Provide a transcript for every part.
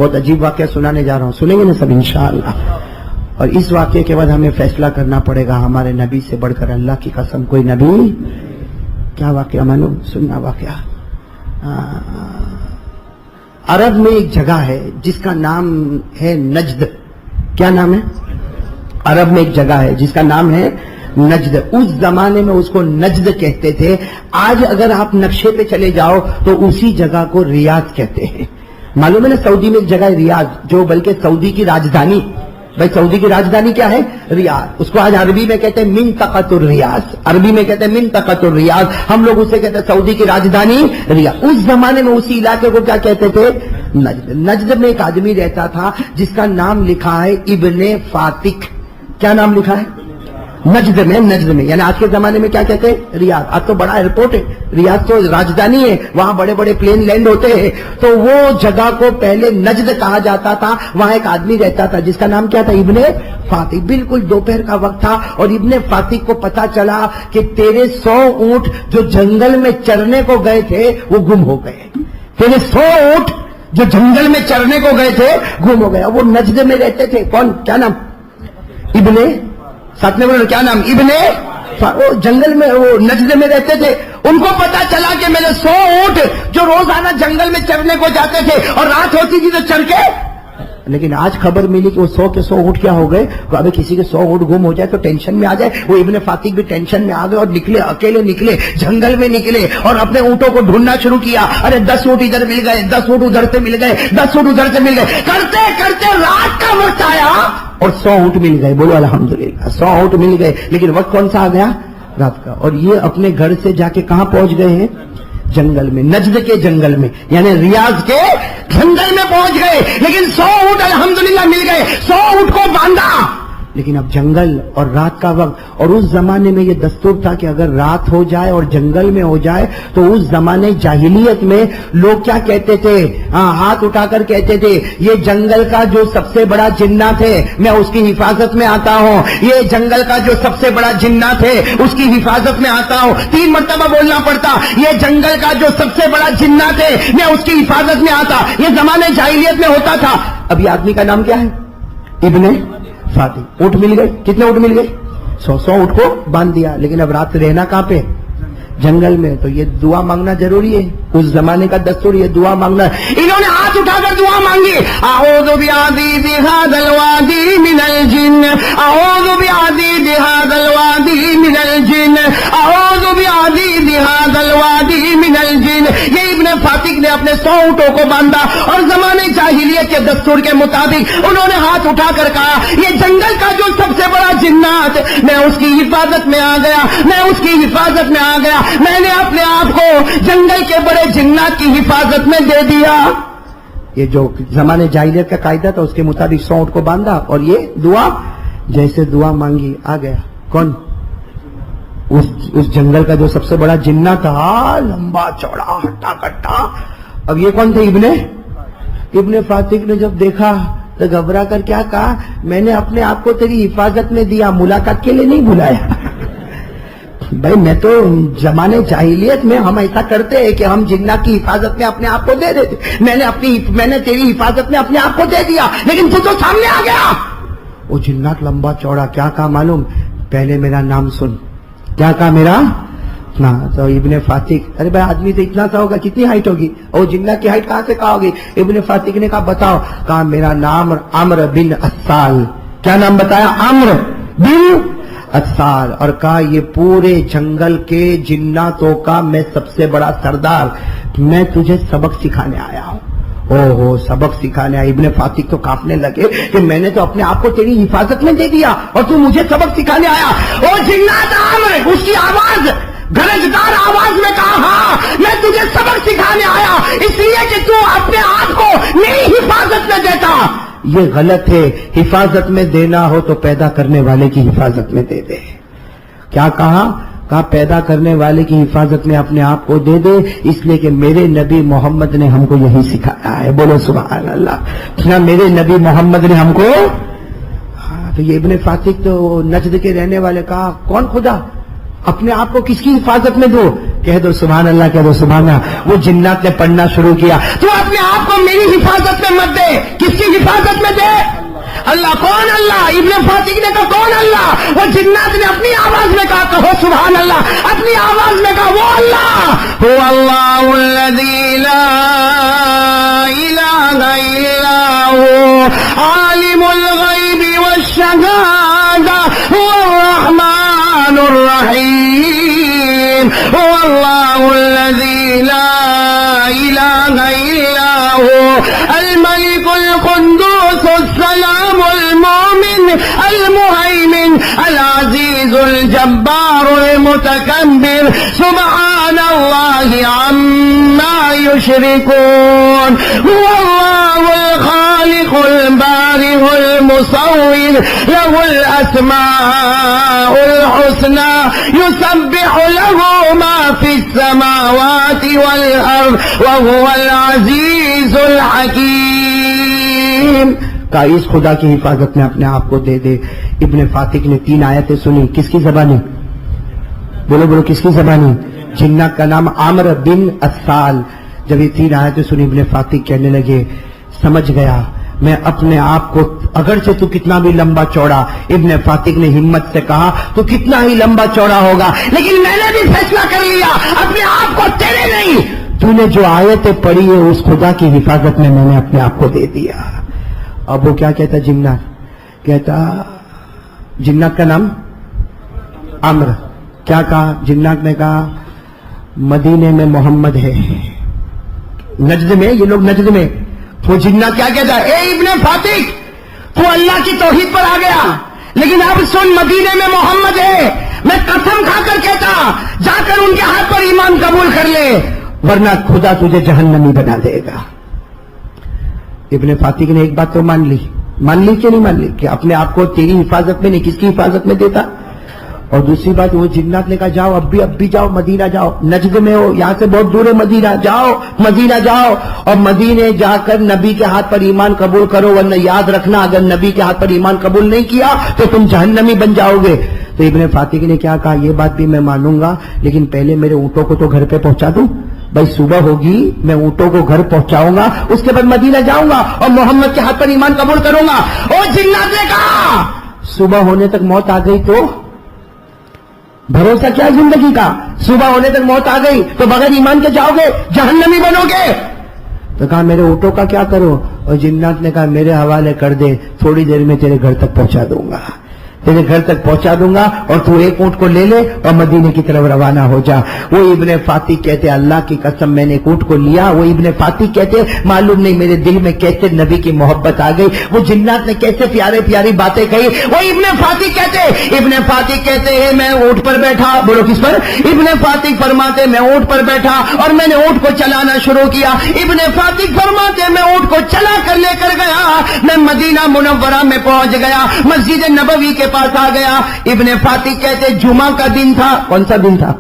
بہت عجیب واقعہ سنانے جا رہا ہوں, سنیں گے نا سب انشاءاللہ. اور اس واقعے کے بعد ہمیں فیصلہ کرنا پڑے گا ہمارے نبی سے بڑھ کر اللہ کی قسم کوئی نبی. کیا واقعہ معلوم؟ سننا واقعہ. عرب میں ایک جگہ ہے جس کا نام ہے نجد. کیا نام ہے؟ عرب میں ایک جگہ ہے جس کا نام ہے نجد. اس زمانے میں اس کو نجد کہتے تھے. آج اگر آپ نقشے پہ چلے جاؤ تو اسی جگہ کو ریاض کہتے ہیں. معلوم ہے نا سعودی میں ایک جگہ ہے ریاض, جو بلکہ سعودی کی راجدھانی. بھائی سعودی کی راجدھانی کیا ہے؟ ریاض. اس کو آج عربی میں کہتے ہیں منطقۃ الریاض. عربی میں کہتے ہیں منطقۃ الریاض. ہم لوگ اسے کہتے ہیں سعودی کی راجدھانی ریاض. اس زمانے میں اسی علاقے کو کیا کہتے تھے؟ نجد. نجد میں ایک آدمی رہتا تھا جس کا نام لکھا ہے ابن فاتک. کیا نام لکھا ہے؟ نجد میں یعنی آج کے زمانے میں کیا کہتے ہیں؟ ریاض. آج تو بڑا ایئرپورٹ ہے, ریاض تو راجدھانی ہے, وہاں بڑے بڑے پلین لینڈ ہوتے ہیں. تو وہ جگہ کو پہلے نجد کہا جاتا تھا. وہاں ایک آدمی رہتا تھا جس کا نام کیا تھا؟ ابن فاتک. بالکل دوپہر کا وقت تھا اور ابن فاتک کو پتا چلا کہ تیرے 100 اونٹ جو جنگل میں چرنے کو گئے تھے وہ گم ہو گئے. تیرے 100 اونٹ جو جنگل میں چرنے کو گئے تھے گم ہو گئے. وہ نجد میں رہتے تھے. کون؟ کیا نام؟ ابن. ساتھ میں بولے کیا نام؟ ابن. وہ جنگل میں, وہ نجد میں رہتے تھے. ان کو پتا چلا کہ میرے 100 اونٹ جو روزانہ جنگل میں چرنے کو جاتے تھے اور رات ہوتی تھی تو چر کے, لیکن آج خبر ملی کہ وہ 100 کے 100 اونٹ کیا ہو گئے. ابھی کسی کے 100 اونٹ گم ہو جائے تو ٹینشن میں آ جائے. وہ ابن فاتک بھی ٹینشن میں آ گئے اور نکلے, اکیلے نکلے, جنگل میں نکلے اور اپنے اونٹوں کو ڈھونڈنا شروع کیا. ارے 10 اونٹ ادھر مل گئے, 10 اونٹ ادھر سے مل گئے, 10 اونٹ ادھر سے مل گئے. کرتے کرتے رات کا وقت آیا اور 100 اونٹ مل گئے. بولو الحمدللہ, 100 اونٹ مل گئے. لیکن وقت کون سا آ گیا؟ رات کا. اور یہ اپنے گھر سے جا کے کہاں پہنچ گئے ہیں؟ جنگل میں, نجد کے جنگل میں, یعنی ریاض کے جنگل میں پہنچ گئے. لیکن 100 اونٹ الحمدللہ مل گئے. 100 اونٹ کو باندھا. لیکن اب جنگل اور رات کا وقت, اور اس زمانے میں یہ دستور تھا کہ اگر رات ہو جائے اور جنگل میں ہو جائے تو اس زمانے جاہلیت میں لوگ کیا کہتے تھے؟ ہاتھ اٹھا کر کہتے تھے یہ جنگل کا جو سب سے بڑا جنات ہے میں اس کی حفاظت میں آتا ہوں. یہ جنگل کا جو سب سے بڑا جنات ہے اس کی حفاظت میں آتا ہوں. 3 مرتبہ بولنا پڑتا. یہ جنگل کا جو سب سے بڑا جنات ہے میں اس کی حفاظت میں آتا. یہ زمانے جاہلیت میں ہوتا تھا. اب یہ آدمی کا نام کیا ہے؟ ابن فاتک. اونٹ مل گئے. کتنے اونٹ مل گئے؟ 100 اونٹ کو باندھ دیا. لیکن اب رات رہنا کہاں پہ؟ جنگل میں. تو یہ دعا مانگنا ضروری ہے. اس زمانے کا دستور یہ دعا مانگنا ہے. انہوں نے ہاتھ اٹھا کر دعا مانگی. اعوذ بعزیز ھذا الوادی من الجن, اعوذ بعزیز ھذا الوادی من الجن, اعوذ بعزیز ھذا الوادی من الجن. یہ ابن فاتک نے اپنے 100 اونٹوں کو باندھا اور زمانے جاہلیت کے دستور کے مطابق انہوں نے ہاتھ اٹھا کر کہا یہ جنگل کا جو سب سے بڑا جنات میں اس کی حفاظت میں آ گیا, میں اس کی حفاظت میں آ گیا. میں نے اپنے آپ کو جنگل کے بڑے جنات کی حفاظت میں دے دیا. یہ جو زمانے جاہلیت کا قاعدہ تھا اس کے مطابق 100 اونٹ کو باندھا اور یہ دعا, جیسے دعا مانگی آ گیا. کون؟ اس جنگل کا جو سب سے بڑا جنات تھا, لمبا چوڑا ہٹا کٹا. اب یہ کون تھے؟ ابن فاتک نے جب دیکھا تو گھبرا کر کیا کہا, میں نے اپنے آپ کو تیری حفاظت میں دیا, ملاقات کے لیے نہیں بلایا. بھائی میں تو زمانے جاہلیت میں ہم ایسا کرتے ہیں کہ ہم جنات کی حفاظت میں اپنے آپ کو دے دیتے. میں نے تیری حفاظت میں اپنے آپ کو دے دیا لیکن تو سامنے آ گیا. وہ جنات لمبا چوڑا کیا کہا معلوم؟ پہلے میرا نام سن. کیا کہا میرا؟ تو ابن فاتک, ارے بھائی آدمی تو اتنا سا ہوگا, کتنی ہائٹ ہوگی؟ اور جنات کی ہائٹ کہاں سے کہا ہوگی؟ ابن فاتک نے کہا بتاؤ. کہا میرا نام عمرو بن اسال. کیا نام بتایا؟ عمرو بن اسال. اور کہا یہ پورے جنگل کے جناتوں کا میں سب سے بڑا سردار, میں تجھے سبق سکھانے آیا ہوں. اوہو سبق سکھانے آیا. ابن فاتک تو کانپنے لگے کہ میں نے تو اپنے آپ کو تیری حفاظت میں دے دیا اور تو مجھے سبق سکھانے آیا. او جنات عمرو, اس کی آواز گرجدار آواز میں کہا ہاں میں تجھے سبق سکھانے آیا اس لیے کہ تو اپنے آپ کو میری حفاظت میں دیتا. یہ غلط ہے. حفاظت میں دینا ہو تو پیدا کرنے والے کی حفاظت میں دے دے. کیا کہا؟ کہا پیدا کرنے والے کی حفاظت میں اپنے آپ کو دے دے, اس لیے کہ میرے نبی محمد نے ہم کو یہی سکھایا ہے. بولو سبحان اللہ. میرے نبی محمد نے ہم کو. تو یہ ابن فاتک تو نجد کے رہنے والے کہا کون خدا, اپنے آپ کو کس کی حفاظت میں دو؟ کہہ دو سبحان اللہ, کہہ دو سبحان اللہ. وہ جنات نے پڑھنا شروع کیا تو اپنے آپ کو میری حفاظت میں مت دے. میں دے؟ اللہ کون اللہ؟ ابن فاتح نے کہا کون اللہ؟ وہ جنات نے اپنی آواز میں کہا کہو سبحان اللہ، اپنی آواز میں کہا وہ اللہ هو اللہ الذی لا الہ الا هو عالم الغیب والشہادہ هو الرحمن الرحیم هو اللہ الذی لا الہ الا هو الملک القدوس السلام المؤمن المهيمن العزيز الجبار المتكبر سبحان الله عما يشركون هو الله الخالق البارئ المصور له الأسماء الحسنى يسبح له ما في السماوات والأرض وهو العزيز الحكيم. کہ اس خدا کی حفاظت میں اپنے آپ کو دے دے. ابن فاتح نے 3 آیتیں سنی. کس کی زبانی؟ بولو بولو کس کی زبانی؟ جنات کا نام عامر بن اسال. جب یہ 3 آیتیں سنی ابن فاتح کہنے لگے سمجھ گیا میں اپنے آپ کو، اگرچہ تو کتنا بھی لمبا چوڑا، ابن فاتح نے ہمت سے کہا تو کتنا ہی لمبا چوڑا ہوگا لیکن میں نے بھی فیصلہ کر لیا اپنے آپ کو تیرے نہیں، تو نے جو آیتیں پڑھی ہے اس خدا کی حفاظت میں نے اپنے آپ کو دے دیا. اب وہ کیا کہتا جنات؟ کہتا جنات کا نام عمر. کیا کہا جنات نے؟ کہا مدینے میں محمد ہے. نجد میں، یہ لوگ نجد میں. وہ جنات کیا کہتا اے ابن فاتح تو اللہ کی توحید پر آ گیا لیکن اب سن مدینے میں محمد ہے. میں قسم کھا کر کہتا جا کر ان کے ہاتھ پر ایمان قبول کر لے ورنہ خدا تجھے جہنمی بنا دے گا. ابن فاتح نے ایک بات تو مان لی کہ نہیں مان لی کہ اپنے آپ کو تیری حفاظت میں نہیں کس کی حفاظت میں دیتا. اور دوسری بات وہ جنات نے کہا جاؤ اب بھی جاؤ مدینہ جاؤ، نجد میں ہو یہاں سے بہت دور ہے مدینہ، جاؤ مدینہ جاؤ اور مدینے جا کر نبی کے ہاتھ پر ایمان قبول کرو ورنہ یاد رکھنا اگر نبی کے ہاتھ پر ایمان قبول نہیں کیا تو تم جہنمی بن جاؤ گے. تو ابن فاتح نے کیا کہا یہ بات بھی میں مانوں گا لیکن پہلے میرے اونٹوں کو تو گھر پہ پہنچا دوں. بھائی صبح ہوگی میں اونٹوں کو گھر پہنچاؤں گا اس کے بعد مدینہ جاؤں گا اور محمد کے ہاتھ پر ایمان قبول کروں گا. اور جنات نے کہا صبح ہونے تک موت آ گئی تو بھروسہ کیا زندگی کا؟ صبح ہونے تک موت آ گئی تو بغیر ایمان کے جاؤ گے جہنمی بنو گے. تو کہا میرے اونٹوں کا کیا کرو؟ اور جنات نے کہا میرے حوالے کر دے تھوڑی دیر میں تیرے گھر تک پہنچا دوں گا، تیرے گھر تک پہنچا دوں گا اور تو ایک اونٹ کو لے لے اور مدینے کی طرف روانہ ہو جا. وہ ابن فاتح کہتے اللہ کی قسم میں نے ایک اونٹ کو لیا. وہ ابن فاتح کہتے معلوم نہیں میرے دل میں کیسے نبی کی محبت آ گئی، وہ جنات نے کیسے پیارے پیاری باتیں کہی. وہ ابن فاتح کہتے ہیں میں اونٹ پر بیٹھا. بولو کس پر؟ ابن فاتح فرماتے میں اونٹ پر بیٹھا اور میں نے اونٹ کو چلانا شروع کیا. ابن فاتح فرماتے میں اونٹ کو چلا کر لے کر گیا، میں مدینہ منورہ میں پہنچ گیا، مسجد نبوی کے پاس آ گیا. ابن فاتح کہتے جمعہ کا دن تھا. کون سا دن تھا؟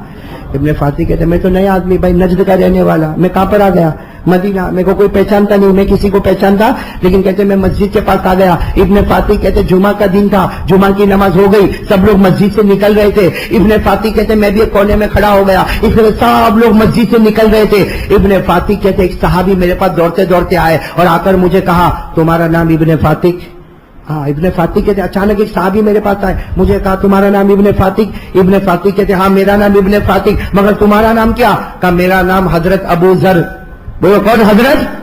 ابن فاتح کہتے میں تو نیا آدمی بھائی نجد کا رہنے والا، میں کہاں پر آ گیا؟ مدینہ. میرے کو کوئی پہچانتا نہیں، میں کسی کو پہچانتا لیکن کہتے میں مسجد کے پاس آ گیا. ابن فاتح کہتے جمعہ کا دن تھا، جمعہ کی نماز ہو گئی، سب لوگ مسجد سے نکل رہے تھے. ابن فاتح کہتے میں بھی ایک کونے میں کھڑا ہو گیا، اس لیے سب لوگ مسجد سے نکل رہے تھے. ابن فاتح کہتے ایک صحابی میرے پاس دوڑتے دوڑتے آئے اور آ کر مجھے کہا تمہارا نام ابن فاتح؟ ہاں. ابن فاتح کہتے اچانک ایک صحابی میرے پاس آئے، مجھے کہا تمہارا نام ابن فاتح؟ ابن فاتح کہتے ہاں میرا نام ابن فاتح، مگر تمہارا نام کیا؟ کہا میرا نام حضرت ابو ذر. بولو کون حضرت؟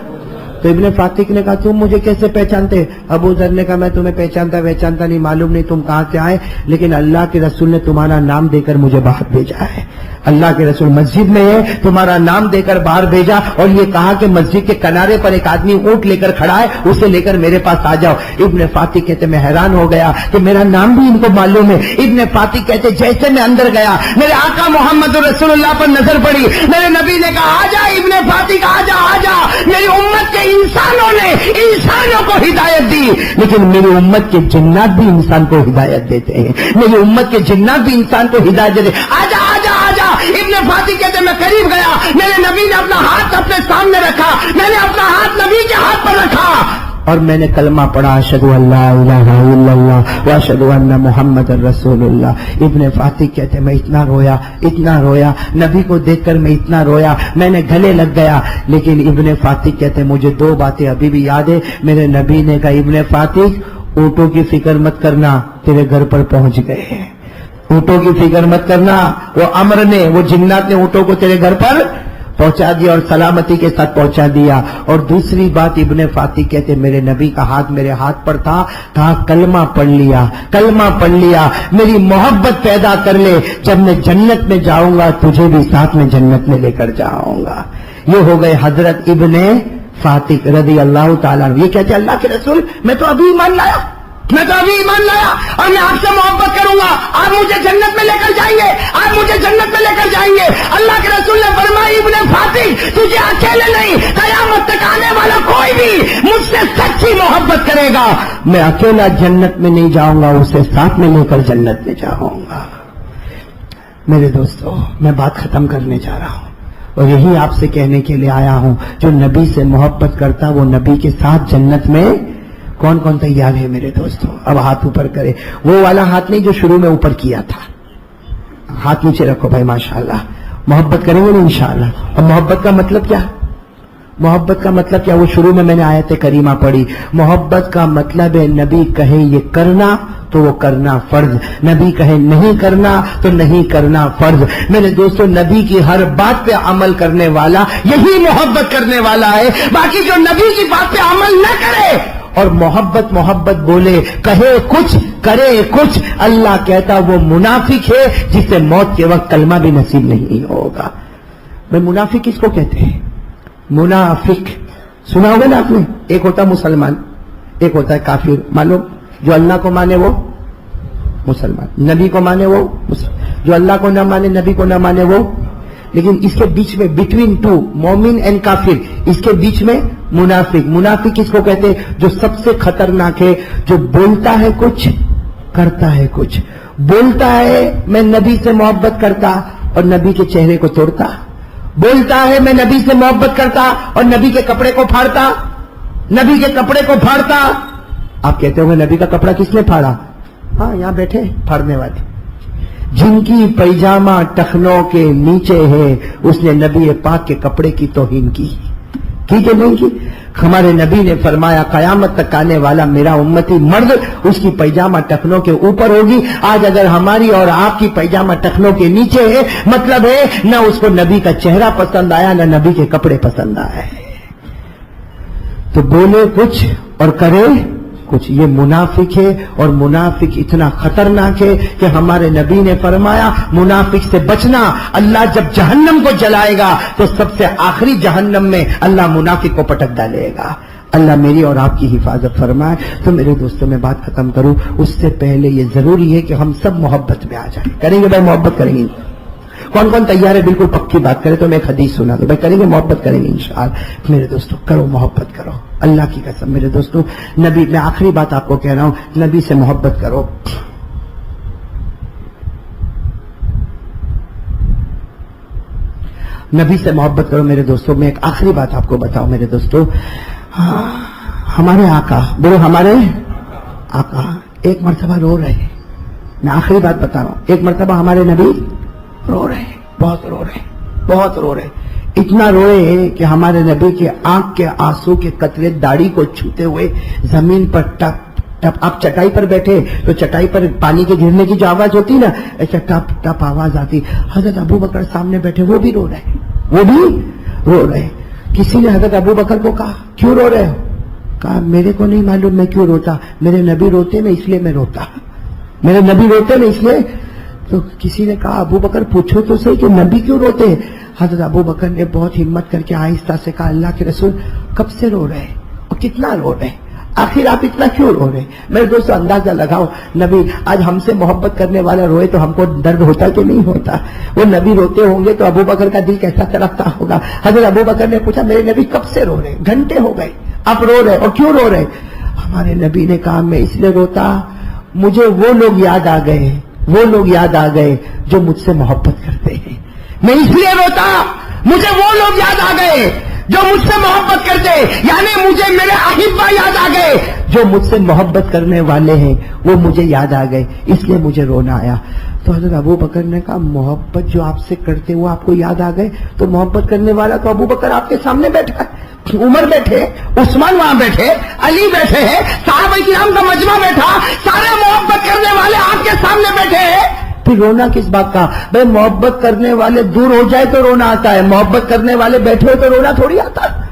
تو ابن فاتح نے کہا تم مجھے کیسے پہچانتے؟ ابو ذر نے کہا میں تمہیں پہچانتا نہیں، معلوم نہیں تم کہاں سے آئے لیکن اللہ کے رسول نے تمہارا نام دے کر مجھے باہر بھیجا ہے. اللہ کے رسول مسجد میں ہے، تمہارا نام دے کر باہر بھیجا اور یہ کہا کہ مسجد کے کنارے پر ایک آدمی اونٹ لے کر کھڑا ہے، اسے لے کر میرے پاس آ جاؤ. ابن فاتح کہتے میں حیران ہو گیا کہ میرا نام بھی ان کو معلوم ہے. ابن فاتح کہتے جیسے میں اندر گیا میرے آقا محمد رسول اللہ پر نظر پڑی، میرے نبی نے کہا آ جا ابن فاتح، آ جا. میری امت کے انسانوں نے انسانوں کو ہدایت دی لیکن میری امت کے جنات بھی انسان کو ہدایت دیتے ہیں، میری امت کے جنات بھی انسان کو ہدایت دیتے ہیں. آ جا. ابن فاتح کہتے میں قریب گیا، میرے نبی نے اپنا ہاتھ اپنے سامنے رکھا، میں نے اپنا ہاتھ نبی کے ہاتھ پر رکھا اور میں نے کلمہ پڑھا اشہدو ان لا الہ الا اللہ واشہدو ان محمد رسول اللہ۔ ابن فاتح کہتے میں اتنا رویا نبی کو دیکھ کر میں اتنا رویا، میں نے گلے لگ گیا۔ لیکن ابن فاتح کہتے مجھے دو باتیں ابھی بھی یاد ہے۔ میرے نبی نے کہا ابن فاتح اونٹوں کی فکر مت کرنا، تیرے گھر پر پہنچ گئے ہیں۔ اونٹوں کی فکر مت کرنا، وہ امر نے، وہ جنات نے اونٹوں کو تیرے گھر پر پہنچا دیا اور سلامتی کے ساتھ پہنچا دیا۔ اور دوسری بات ابن فاتح کہتے میرے نبی کا ہاتھ میرے ہاتھ پر تھا، کلمہ پڑھ لیا، میری محبت پیدا کر لے، جب میں جنت میں جاؤں گا تجھے بھی ساتھ میں جنت میں لے کر جاؤں گا۔ یہ ہو گئے حضرت ابن فاتح رضی اللہ تعالیٰ عنہ۔ یہ کہتے اللہ کے رسول میں تو ابھی ایمان لایا اور میں آپ سے محبت کروں گا، آپ مجھے جنت میں لے کر جائیں گے، اللہ کے رسول نے فرمایا ابن فاتح تجھے اکیلے نہیں، قیامت تک آنے والا کوئی بھی مجھ سے سچی محبت کرے گا، میں اکیلا جنت میں نہیں جاؤں گا، اسے ساتھ میں لے کر جنت میں جاؤں گا۔ میرے دوستو میں بات ختم کرنے جا رہا ہوں اور یہی آپ سے کہنے کے لیے آیا ہوں، جو نبی سے محبت کرتا وہ نبی کے ساتھ جنت میں کون کون تیار ہے میرے دوستوں؟ اب ہاتھ اوپر کرے، وہ والا ہاتھ نہیں جو شروع میں اوپر کیا تھا، ہاتھ نیچے رکھو بھائی ماشاءاللہ۔ محبت کریں گے نا انشاءاللہ۔ اور محبت کا مطلب کیا؟ وہ شروع میں نے آیت کریمہ پڑھی، محبت کا مطلب ہے نبی کہے یہ کرنا تو وہ کرنا فرض، نبی کہے نہیں کرنا تو نہیں کرنا فرض۔ میرے دوستو نبی کی ہر بات پہ عمل کرنے والا یہی محبت کرنے والا ہے، باقی جو نبی کی بات پہ عمل نہ کرے اور محبت بولے، کہے کچھ کرے کچھ، اللہ کہتا وہ منافق ہے جسے موت کے وقت کلمہ بھی نصیب نہیں ہوگا۔ میں منافق کس کو کہتے ہیں؟ منافق سنا ہوگا نا آپ نے، ایک ہوتا مسلمان، ایک ہوتا ہے کافر۔ معلوم جو اللہ کو مانے وہ مسلمان، نبی کو مانے وہ مسلمان، جو اللہ کو نہ مانے نبی کو نہ مانے وہ، لیکن اس کے بیچ میں بٹوین ٹو مومن اینڈ کافر، اس کے بیچ میں منافق کس کو کہتے ہیں؟ جو سب سے خطرناک ہے، جو بولتا ہے کچھ کرتا ہے کچھ، بولتا ہے میں نبی سے محبت کرتا اور نبی کے چہرے کو توڑتا، بولتا ہے میں نبی سے محبت کرتا اور نبی کے کپڑے کو پھاڑتا، آپ کہتے ہو نبی کا کپڑا کس نے پھاڑا؟ ہاں یہاں بیٹھے پھاڑنے والے، جن کی پیجامہ ٹخنوں کے نیچے ہے اس نے نبی پاک کے کپڑے کی توہین کی کہ نہیں کی؟ ہمارے نبی نے فرمایا قیامت تک آنے والا میرا امتی مرد اس کی پیجامہ ٹخنوں کے اوپر ہوگی۔ آج اگر ہماری اور آپ کی پیجامہ ٹخنوں کے نیچے ہے، مطلب ہے نہ اس کو نبی کا چہرہ پسند آیا نہ نبی کے کپڑے پسند آئے، تو بولے کچھ اور کرے کچھ، یہ منافق ہے۔ اور منافق اتنا خطرناک ہے کہ ہمارے نبی نے فرمایا منافق سے بچنا، اللہ جب جہنم کو جلائے گا تو سب سے آخری جہنم میں اللہ منافق کو پٹک ڈالے گا۔ اللہ میری اور آپ کی حفاظت فرمائے۔ تو میرے دوستوں میں بات ختم کروں اس سے پہلے یہ ضروری ہے کہ ہم سب محبت میں آ جائیں۔ کریں گے بھائی محبت کریں گے؟ کون کون تیار ہے بالکل پکی بات کرے تو میں ایک حدیث سنا دوں؟ بھائی کریں گے محبت کریں گے انشاءاللہ۔ میرے دوستو کرو محبت کرو، اللہ کی قسم میرے دوستو، نبی میں آخری بات آپ کو کہہ رہا ہوں، نبی سے محبت کرو۔ نبی سے محبت کرو میرے دوستو۔ میں ایک آخری بات آپ کو بتاؤں میرے دوستو، ہمارے آقا بولو، ہمارے آقا ایک مرتبہ رو رہے ہیں، میں آخری بات بتا رہا ہوں، ایک مرتبہ ہمارے نبی رو رہے ہیں، بہت رو رہے ہیں، اتنا روئے ہیں کہ ہمارے نبی کے آنکھ کے آنسو کے قطرے داڑھی کو چھوتے ہوئے زمین پر ٹپ ٹپ، آپ چٹائی پر بیٹھے تو چٹائی پر پانی کے گرنے کی جو آواز ہوتی نا، ایسا ٹپ ٹپ آواز آتی۔ حضرت ابو بکر سامنے بیٹھے، وہ بھی رو رہے ہیں۔ کسی نے حضرت ابو بکر کو کہا کیوں رو رہے ہو؟ کہا میرے کو نہیں معلوم میں کیوں روتا، میرے نبی روتے نا اس لیے میں روتا، میرے نبی روتے نا اس لیے۔ تو کسی نے کہا ابو بکر پوچھو تو صحیح کہ نبی کیوں روتے ہیں؟ حضرت ابو بکر نے بہت ہمت کر کے آہستہ سے کہا اللہ کے رسول کب سے رو رہے ہیں اور کتنا رو رہے ہیں، آخر آپ اتنا کیوں رو رہے ہیں؟ میرے دوستو اندازہ لگاؤ، نبی آج ہم سے محبت کرنے والا روئے تو ہم کو درد ہوتا کہ نہیں ہوتا؟ وہ نبی روتے ہوں گے تو ابو بکر کا دل کیسا تڑپتا ہوگا۔ حضرت ابو بکر نے پوچھا میرے نبی کب سے رو رہے ہیں؟ گھنٹے ہو گئے، آپ رو رہے اور کیوں رو رہے؟ ہمارے نبی نے کہا میں اس لیے روتا، مجھے وہ لوگ یاد آ گئے جو مجھ سے محبت کرتے ہیں، میں اس لیے روتا، مجھے وہ لوگ یاد آ گئے جو مجھ سے محبت کرتے، یعنی مجھے میرے احبہ یاد آ آ گئے، جو مجھ سے محبت کرنے والے ہیں وہ مجھے یاد آ گئے، اس لیے مجھے رونا آیا۔ تو حضرت ابو بکر نے کہا محبت جو آپ سے کرتے وہ آپ کو یاد آ گئے، تو محبت کرنے والا تو ابو بکر آپ کے سامنے بیٹھا ہے، عمر بیٹھے، عثمان وہاں بیٹھے، علی بیٹھے ہیں، صحابہ کرام کا مجمع بیٹھا، سارے محبت کرنے والے آپ کے سامنے بیٹھے ہیں، پھر رونا کس بات کا؟ بھائی محبت کرنے والے دور ہو جائے تو رونا آتا ہے، محبت کرنے والے بیٹھے ہو تو رونا تھوڑی آتا ہے۔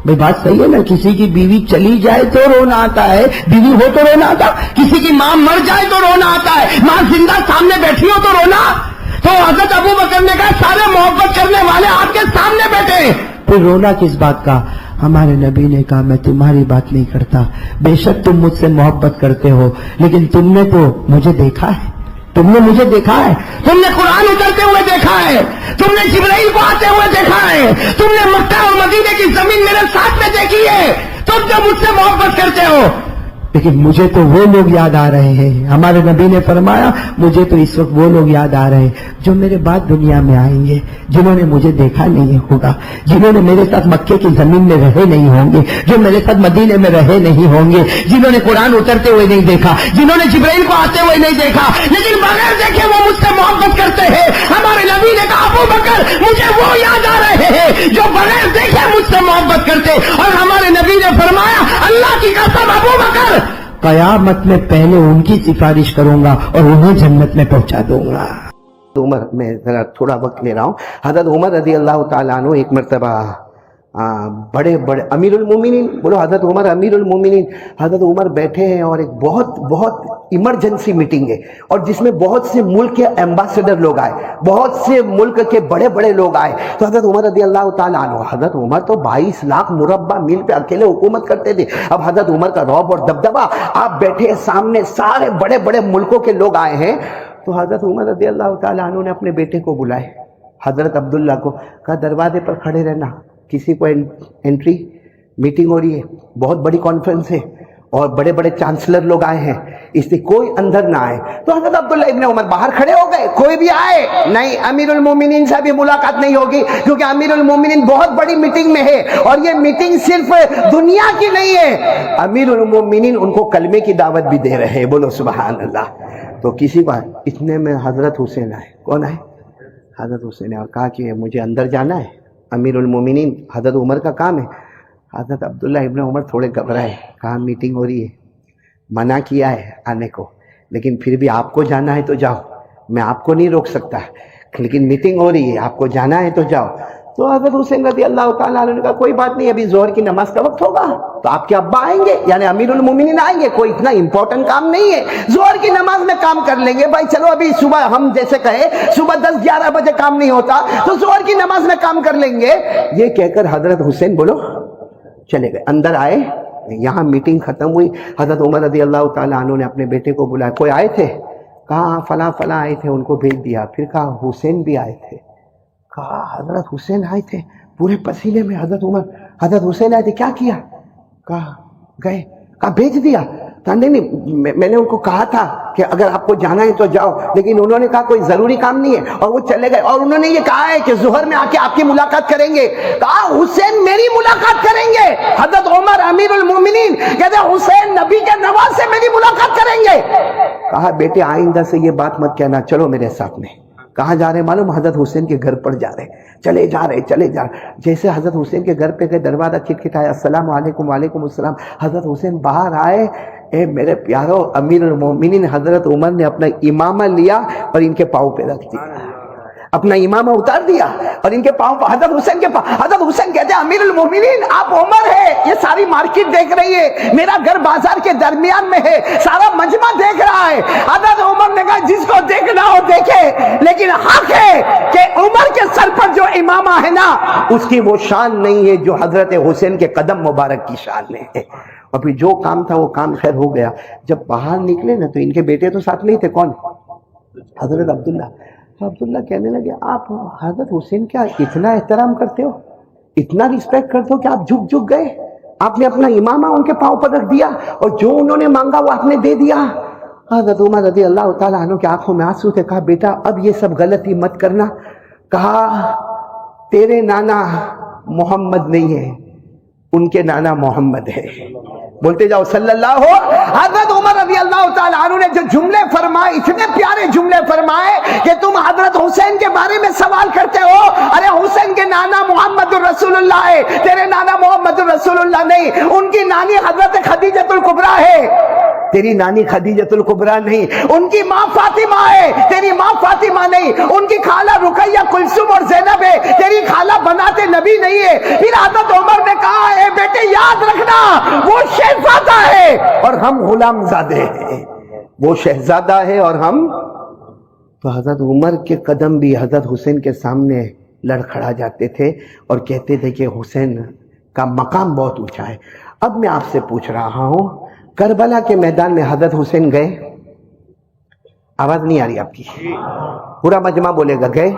بھائی بات صحیح ہے نا، کسی کی بیوی چلی جائے تو رونا آتا ہے، بیوی ہو تو رونا آتا، کسی کی ماں مر جائے تو رونا آتا ہے، ماں زندہ سامنے بیٹھی ہو تو رونا۔ تو حضرت ابو بکر نے کہا سارے محبت کرنے والے آپ کے سامنے بیٹھے، پھر رونا کس بات کا؟ ہمارے نبی نے کہا میں تمہاری بات نہیں کرتا، بے شک تم مجھ سے محبت کرتے ہو، لیکن تم نے تو مجھے دیکھا ہے، تم نے مجھے دیکھا ہے، تم نے قرآن اترتے ہوئے دیکھا ہے، تم نے جبرائیل کو آتے ہوئے دیکھا ہے، تم نے مکہ اور مدینے کی زمین میرے ساتھ میں دیکھی ہے، تم جو مجھ سے محبت کرتے ہو، لیکن مجھے تو وہ لوگ یاد آ رہے ہیں۔ ہمارے نبی نے فرمایا مجھے تو اس وقت وہ لوگ یاد آ رہے ہیں جو میرے بعد دنیا میں آئیں گے، جنہوں نے مجھے دیکھا نہیں ہوگا، جنہوں نے میرے ساتھ مکے کی زمین میں رہے نہیں ہوں گے، جو میرے ساتھ مدینے میں رہے نہیں ہوں گے، جنہوں نے قرآن اترتے ہوئے نہیں دیکھا، جنہوں نے جبرائیل کو آتے ہوئے نہیں دیکھا، لیکن بغیر دیکھے وہ مجھ سے محبت کرتے ہیں۔ ہمارے نبی نے کہا ابو بکر مجھے وہ یاد آ رہے ہیں جو بغیر دیکھے مجھ سے محبت کرتے، اور ہمارے نبی نے فرمایا اللہ کی قسم ابو بکر قیامت میں پہلے ان کی سفارش کروں گا اور انہیں جنت میں پہنچا دوں گا۔ عمر، میں ذرا تھوڑا وقت لے رہا ہوں، حضرت عمر رضی اللہ تعالیٰ عنہ ایک مرتبہ بڑے امیر المومنین، بولو حضرت عمر امیر المومنین، حضرت عمر بیٹھے ہیں اور ایک بہت ایمرجنسی میٹنگ ہے، اور جس میں بہت سے ملک کے ایمبیسڈر لوگ آئے، بہت سے ملک کے بڑے لوگ آئے، تو حضرت عمر رضی اللہ تعالیٰ عنہ، حضرت عمر تو 22 لاکھ مربع میل پہ اکیلے حکومت کرتے تھے، اب حضرت عمر کا رعب اور دبدبہ، آپ بیٹھے سامنے سارے بڑے ملکوں کے لوگ آئے ہیں، تو حضرت عمر رضی اللہ تعالیٰ عنہ نے اپنے بیٹے کو بلائے، حضرت عبداللہ کو، کہا دروازے پر کھڑے رہنا، کسی کو انٹری، میٹنگ ہو رہی ہے، بہت بڑی کانفرنس ہے اور بڑے چانسلر لوگ آئے ہیں، اس لیے کوئی اندر نہ آئے۔ تو حضرت عبداللہ ابن عمر باہر کھڑے ہو گئے، کوئی بھی آئے نہیں، امیر المومنین سے بھی ملاقات نہیں ہوگی، کیونکہ امیر المومنین بہت بڑی میٹنگ میں ہے، اور یہ میٹنگ صرف دنیا کی نہیں ہے، امیر المومنین ان کو کلمے کی دعوت بھی دے رہے ہیں، بولو سبحان اللہ۔ تو کسی کو اتنے میں حضرت حسین آئے، کون آئے؟ حضرت حسین، اور کہا کہ مجھے اندر جانا ہے، امیر المومنین حضرت عمر کا کام ہے۔ حضرت عبداللہ ابن عمر تھوڑے گھبرائے، کہا میٹنگ ہو رہی ہے، منع کیا ہے آنے کو، لیکن پھر بھی آپ کو جانا ہے تو جاؤ، میں آپ کو نہیں روک سکتا، لیکن میٹنگ ہو رہی ہے، آپ کو جانا ہے تو جاؤ۔ تو حضرت حسین رضی اللہ تعالیٰ عنہ نے کہا کوئی بات نہیں، ابھی ظہر کی نماز کا وقت ہوگا تو آپ کے ابا آئیں گے، یعنی امیر المومنین آئیں گے، کوئی اتنا امپورٹنٹ کام نہیں ہے، ظہر کی نماز میں کام کر لیں گے، بھائی چلو ابھی صبح ہم جیسے کہے صبح 10-11 بجے کام نہیں ہوتا تو ظہر کی نماز میں کام کر لیں گے۔ یہ کہہ کر حضرت حسین بولو چلے گئے، اندر آئے، یہاں میٹنگ ختم ہوئی، حضرت عمر رضی اللہ تعالیٰ عنہ نے اپنے بیٹے کو بلایا، کوئی آئے تھے؟ کہا فلاں آئے تھے، ان کو بھیج دیا۔ پھر کہا حسین بھی آئے تھے، کہا حضرت حسین آئے تھے، پورے پسینے میں حضرت عمر، حضرت حسین آئے تھے، کیا کیا؟ کہا گئے، کہا بھیج دیا، کہا نہیں میں نے ان کو کہا تھا کہ اگر آپ کو جانا ہے تو جاؤ، لیکن انہوں نے کہا کوئی ضروری کام نہیں ہے، اور وہ چلے گئے، اور انہوں نے یہ کہا ہے کہ ظہر میں آ کے آپ کی ملاقات کریں گے۔ کہا حسین میری ملاقات کریں گے؟ حضرت عمر امیر المومنین کہتے ہیں حسین نبی کے نواز سے میری ملاقات کریں گے۔ کہا بیٹے آئندہ سے یہ بات مت کہنا، چلو میرے ساتھ میں۔ کہاں جا رہے ہیں معلوم؟ حضرت حسین کے گھر پر جا رہے، چلے جا رہے۔ جیسے حضرت حسین کے گھر پہ گئے، دروازہ کھٹکھٹایا، السلام علیکم، وعلیکم السلام۔ حضرت حسین باہر آئے، اے میرے پیارو امیر المومنین حضرت عمر نے اپنا امامہ لیا اور ان کے پاؤں پہ رکھ دیا، اپنا امامہ اتار دیا اور ان کے پاؤں پر، حضرت حسین کے پاؤں۔ حضرت حسین کہتے ہیں امیر المومنین آپ عمر ہے، یہ ساری مارکیٹ دیکھ رہی ہے، میرا گھر بازار کے درمیان میں ہے، سارا مجمع دیکھ رہا ہے۔ حضرت عمر نے کہا جس کو دیکھنا ہو دیکھے، لیکن حق ہے کہ عمر کے سر پر جو امامہ ہے نا، اس کی وہ شان نہیں ہے جو حضرت حسین کے قدم مبارک کی شان ہے۔ اور پھر جو کام تھا وہ کام خیر ہو گیا۔ جب باہر نکلے نا تو ان کے بیٹے تو ساتھ نہیں تھے، کون؟ حضرت عبداللہ۔ عبداللہ کہنے لگے آپ حضرت حسین کیا اتنا احترام کرتے ہو، اتنا ریسپیکٹ کرتے ہو کہ آپ جھک گئے، آپ نے اپنا امامہ ان کے پاؤں پر رکھ دیا اور جو انہوں نے مانگا وہ آپ نے دے دیا۔ حضرت عمر رضی اللہ تعالیٰ عنہ کی آنکھوں میں آنسو تھے، کہا بیٹا اب یہ سب غلطی مت کرنا۔ کہا تیرے نانا محمد نہیں ہے، ان کے نانا محمد ہے، بولتے جاؤ صلی اللہ ہو. حضرت عمر رضی اللہ تعالیٰ عنہ نے جو جملے فرمائے، اتنے پیارے جملے فرمائے کہ تم حضرت حسین کے بارے میں سوال کرتے ہو. ارے حسین کے نانا محمد الرسول اللہ ہے، تیرے نانا محمد الرسول اللہ نہیں. ان کی نانی حضرت خدیجۃ الکبریٰ ہے، تیری نانی خدیجۃ الکبریٰ نہیں. ان کی ماں فاطمہ ہے، تیری ماں فاطمہ نہیں. ان کی خالہ رقیہ، کلثوم اور زینب ہے، تیری خالہ بنات نبی نہیں ہے. پھر حضرت عمر نے کہا اے بیٹے یاد رکھنا، وہ شہزادہ ہے اور ہم غلام زادے ہیں. وہ شہزادہ ہے اور ہم. تو حضرت عمر کے قدم بھی حضرت حسین کے سامنے لڑکھڑا جاتے تھے اور کہتے تھے کہ حسین کا مقام بہت اونچا ہے. اب میں آپ سے پوچھ رہا ہوں، کربلا کے میدان میں حضرت حسین گئے؟ آواز نہیں آ رہی آپ کی، پورا مجمع بولے گا گئے.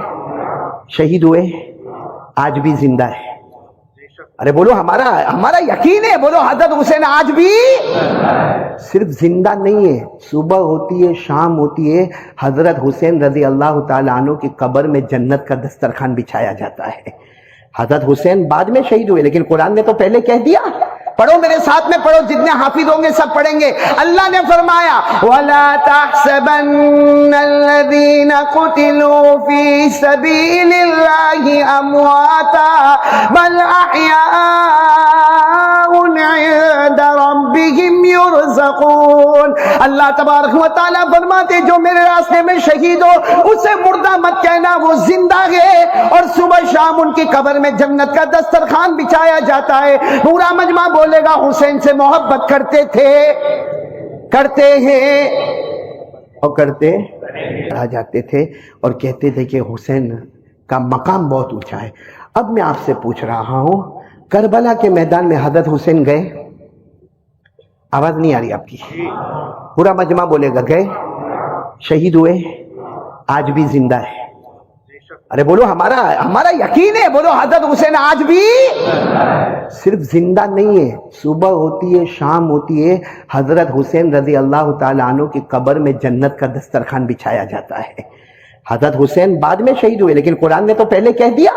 شہید ہوئے، آج بھی زندہ ہے. ارے بولو، ہمارا یقین ہے. بولو حضرت حسین آج بھی صرف زندہ نہیں ہے، صبح ہوتی ہے، شام ہوتی ہے، حضرت حسین رضی اللہ تعالیٰ عنہ کی قبر میں جنت کا دسترخوان بچھایا جاتا ہے. حضرت حسین بعد میں شہید ہوئے، لیکن قرآن نے تو پہلے کہہ دیا. پڑھو میرے ساتھ میں، پڑھو، جتنے حافظ ہوں گے سب پڑھیں گے. اللہ نے فرمایا وَلَا تَحْسَبَنَّ الَّذِينَ قُتِلُوا فِي سَبِيلِ اللَّهِ أَمْوَاتًا بَلْ أَحْيَاءٌ عِندَ رَبِّهِمْ يُرْزَقُونَ. اللہ تبارک و تعالیٰ فرماتے جو میرے راستے میں شہید ہو اسے مردہ مت کہنا، وہ زندہ ہے اور صبح شام ان کی قبر میں جنت کا دسترخوان بچھایا جاتا ہے. پورا مجمع بولے گا حسین سے محبت کرتے تھے، کرتے ہیں اور کرتے رہ جاتے تھے اور کہتے تھے کہ حسین کا مقام بہت اونچا ہے. اب میں آپ سے پوچھ رہا ہوں، کربلا کے میدان میں حضرت حسین گئے؟ آواز نہیں آ رہی آپ کی، پورا مجمع بولے گا گئے. شہید ہوئے، آج بھی زندہ ہے. ارے بولو، ہمارا یقین ہے. بولو حضرت حسین آج بھی صرف زندہ نہیں ہے، صبح ہوتی ہے، شام ہوتی ہے، حضرت حسین رضی اللہ تعالیٰ عنہ کی قبر میں جنت کا دسترخوان بچھایا جاتا ہے. حضرت حسین بعد میں شہید ہوئے، لیکن قرآن نے تو پہلے کہہ دیا.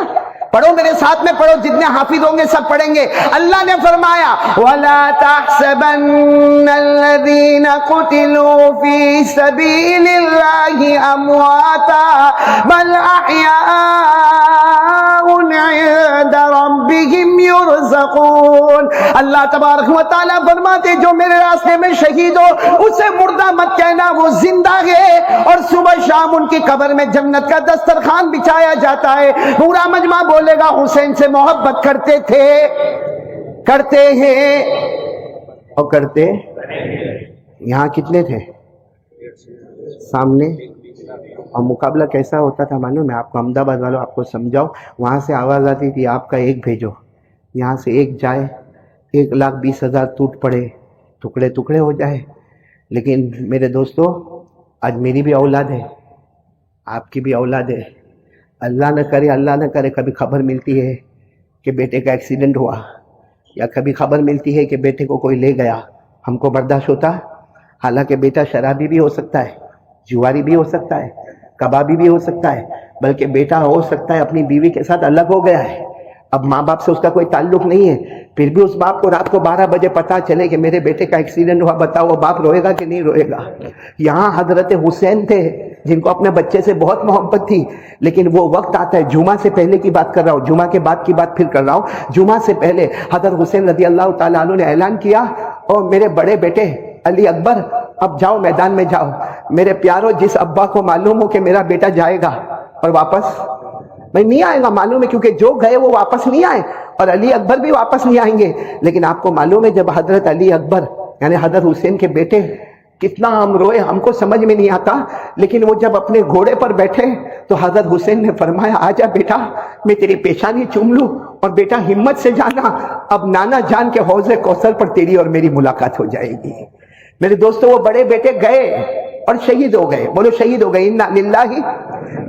پڑھو میرے ساتھ میں، پڑھو، جتنے حافظ ہوں گے سب پڑھیں گے. اللہ نے فرمایا وَلَا تَحْسَبَنَّ الَّذِينَ قُتِلُوا فِي سَبِيلِ اللَّهِ أَمْوَاتًا بَلْ أَحْيَاءٌ عِندَ رَبِّهِمْ يُرْزَقُونَ. اللہ تبارک و تعالیٰ فرماتے جو میرے راستے میں شہید ہو اسے مردہ مت کہنا، وہ زندہ ہے اور صبح شام ان کی قبر میں جنت کا دسترخوان بچھایا جاتا ہے. پورا مجمع بولے گا حسین سے محبت کرتے تھے، کرتے ہیں اور کرتے. یہاں کتنے تھے سامنے؟ اور مقابلہ کیسا ہوتا تھا معلوم؟ میں آپ کو احمد آباد والوں آپ کو سمجھاؤ. وہاں سے آواز آتی تھی آپ کا ایک بھیجو، یہاں سے ایک جائے، 1,20,000 ٹوٹ پڑے، ٹکڑے ٹکڑے ہو جائے. لیکن میرے دوستو، آج میری بھی اولاد ہے، آپ کی بھی اولاد ہے. اللہ نہ کرے کبھی خبر ملتی ہے کہ بیٹے کا ایکسیڈنٹ ہوا، یا کبھی خبر ملتی ہے کہ بیٹے کو کوئی لے گیا. ہم کو برداشت ہوتا؟ حالانکہ بیٹا شرابی بھی ہو سکتا ہے، جواری بھی ہو سکتا ہے، کبابی بھی ہو سکتا ہے، بلکہ بیٹا ہو سکتا ہے اپنی بیوی کے ساتھ الگ ہو گیا ہے، اب ماں باپ سے اس کا کوئی تعلق نہیں ہے. پھر بھی اس باپ کو رات کو 12 بجے پتا چلے کہ میرے بیٹے کا ایکسیڈنٹ ہوا، بتاؤ وہ باپ روئے گا کہ نہیں روئے گا؟ یہاں حضرت حسین تھے جن کو اپنے بچے سے بہت محبت تھی، لیکن وہ وقت آتا ہے، جمعہ سے پہلے کی بات کر رہا ہوں، جمعہ کے بعد کی بات پھر کر رہا ہوں. جمعہ سے پہلے حضرت حسین رضی اللہ تعالیٰ عنہ نے اعلان کیا، اور میرے بڑے بیٹے علی اکبر اب جاؤ میدان میں جاؤ. میرے پیاروں، جس ابا کو معلوم ہو کہ میرا بیٹا جائے گا اور واپس نہیں آئے گا، معلوم ہے، کیونکہ جو گئے وہ واپس نہیں آئے، اور علی اکبر بھی واپس نہیں آئیں گے. لیکن آپ کو معلوم ہے جب حضرت علی اکبر یعنی حضرت حسین کے بیٹے، کتنا ہم روئے، ہم کو سمجھ میں نہیں آتا. لیکن وہ جب اپنے گھوڑے پر بیٹھے تو حضرت حسین نے فرمایا آجا بیٹا، میں تیری پیشانی چوم لوں، اور بیٹا ہمت سے جانا، اب نانا جان کے حوض کوثر پر تیری اور میری ملاقات ہو جائے گی. میرے دوستو، وہ بڑے بیٹے گئے اور شہید ہو گئے. بولو شہید ہو گئے. انا للہ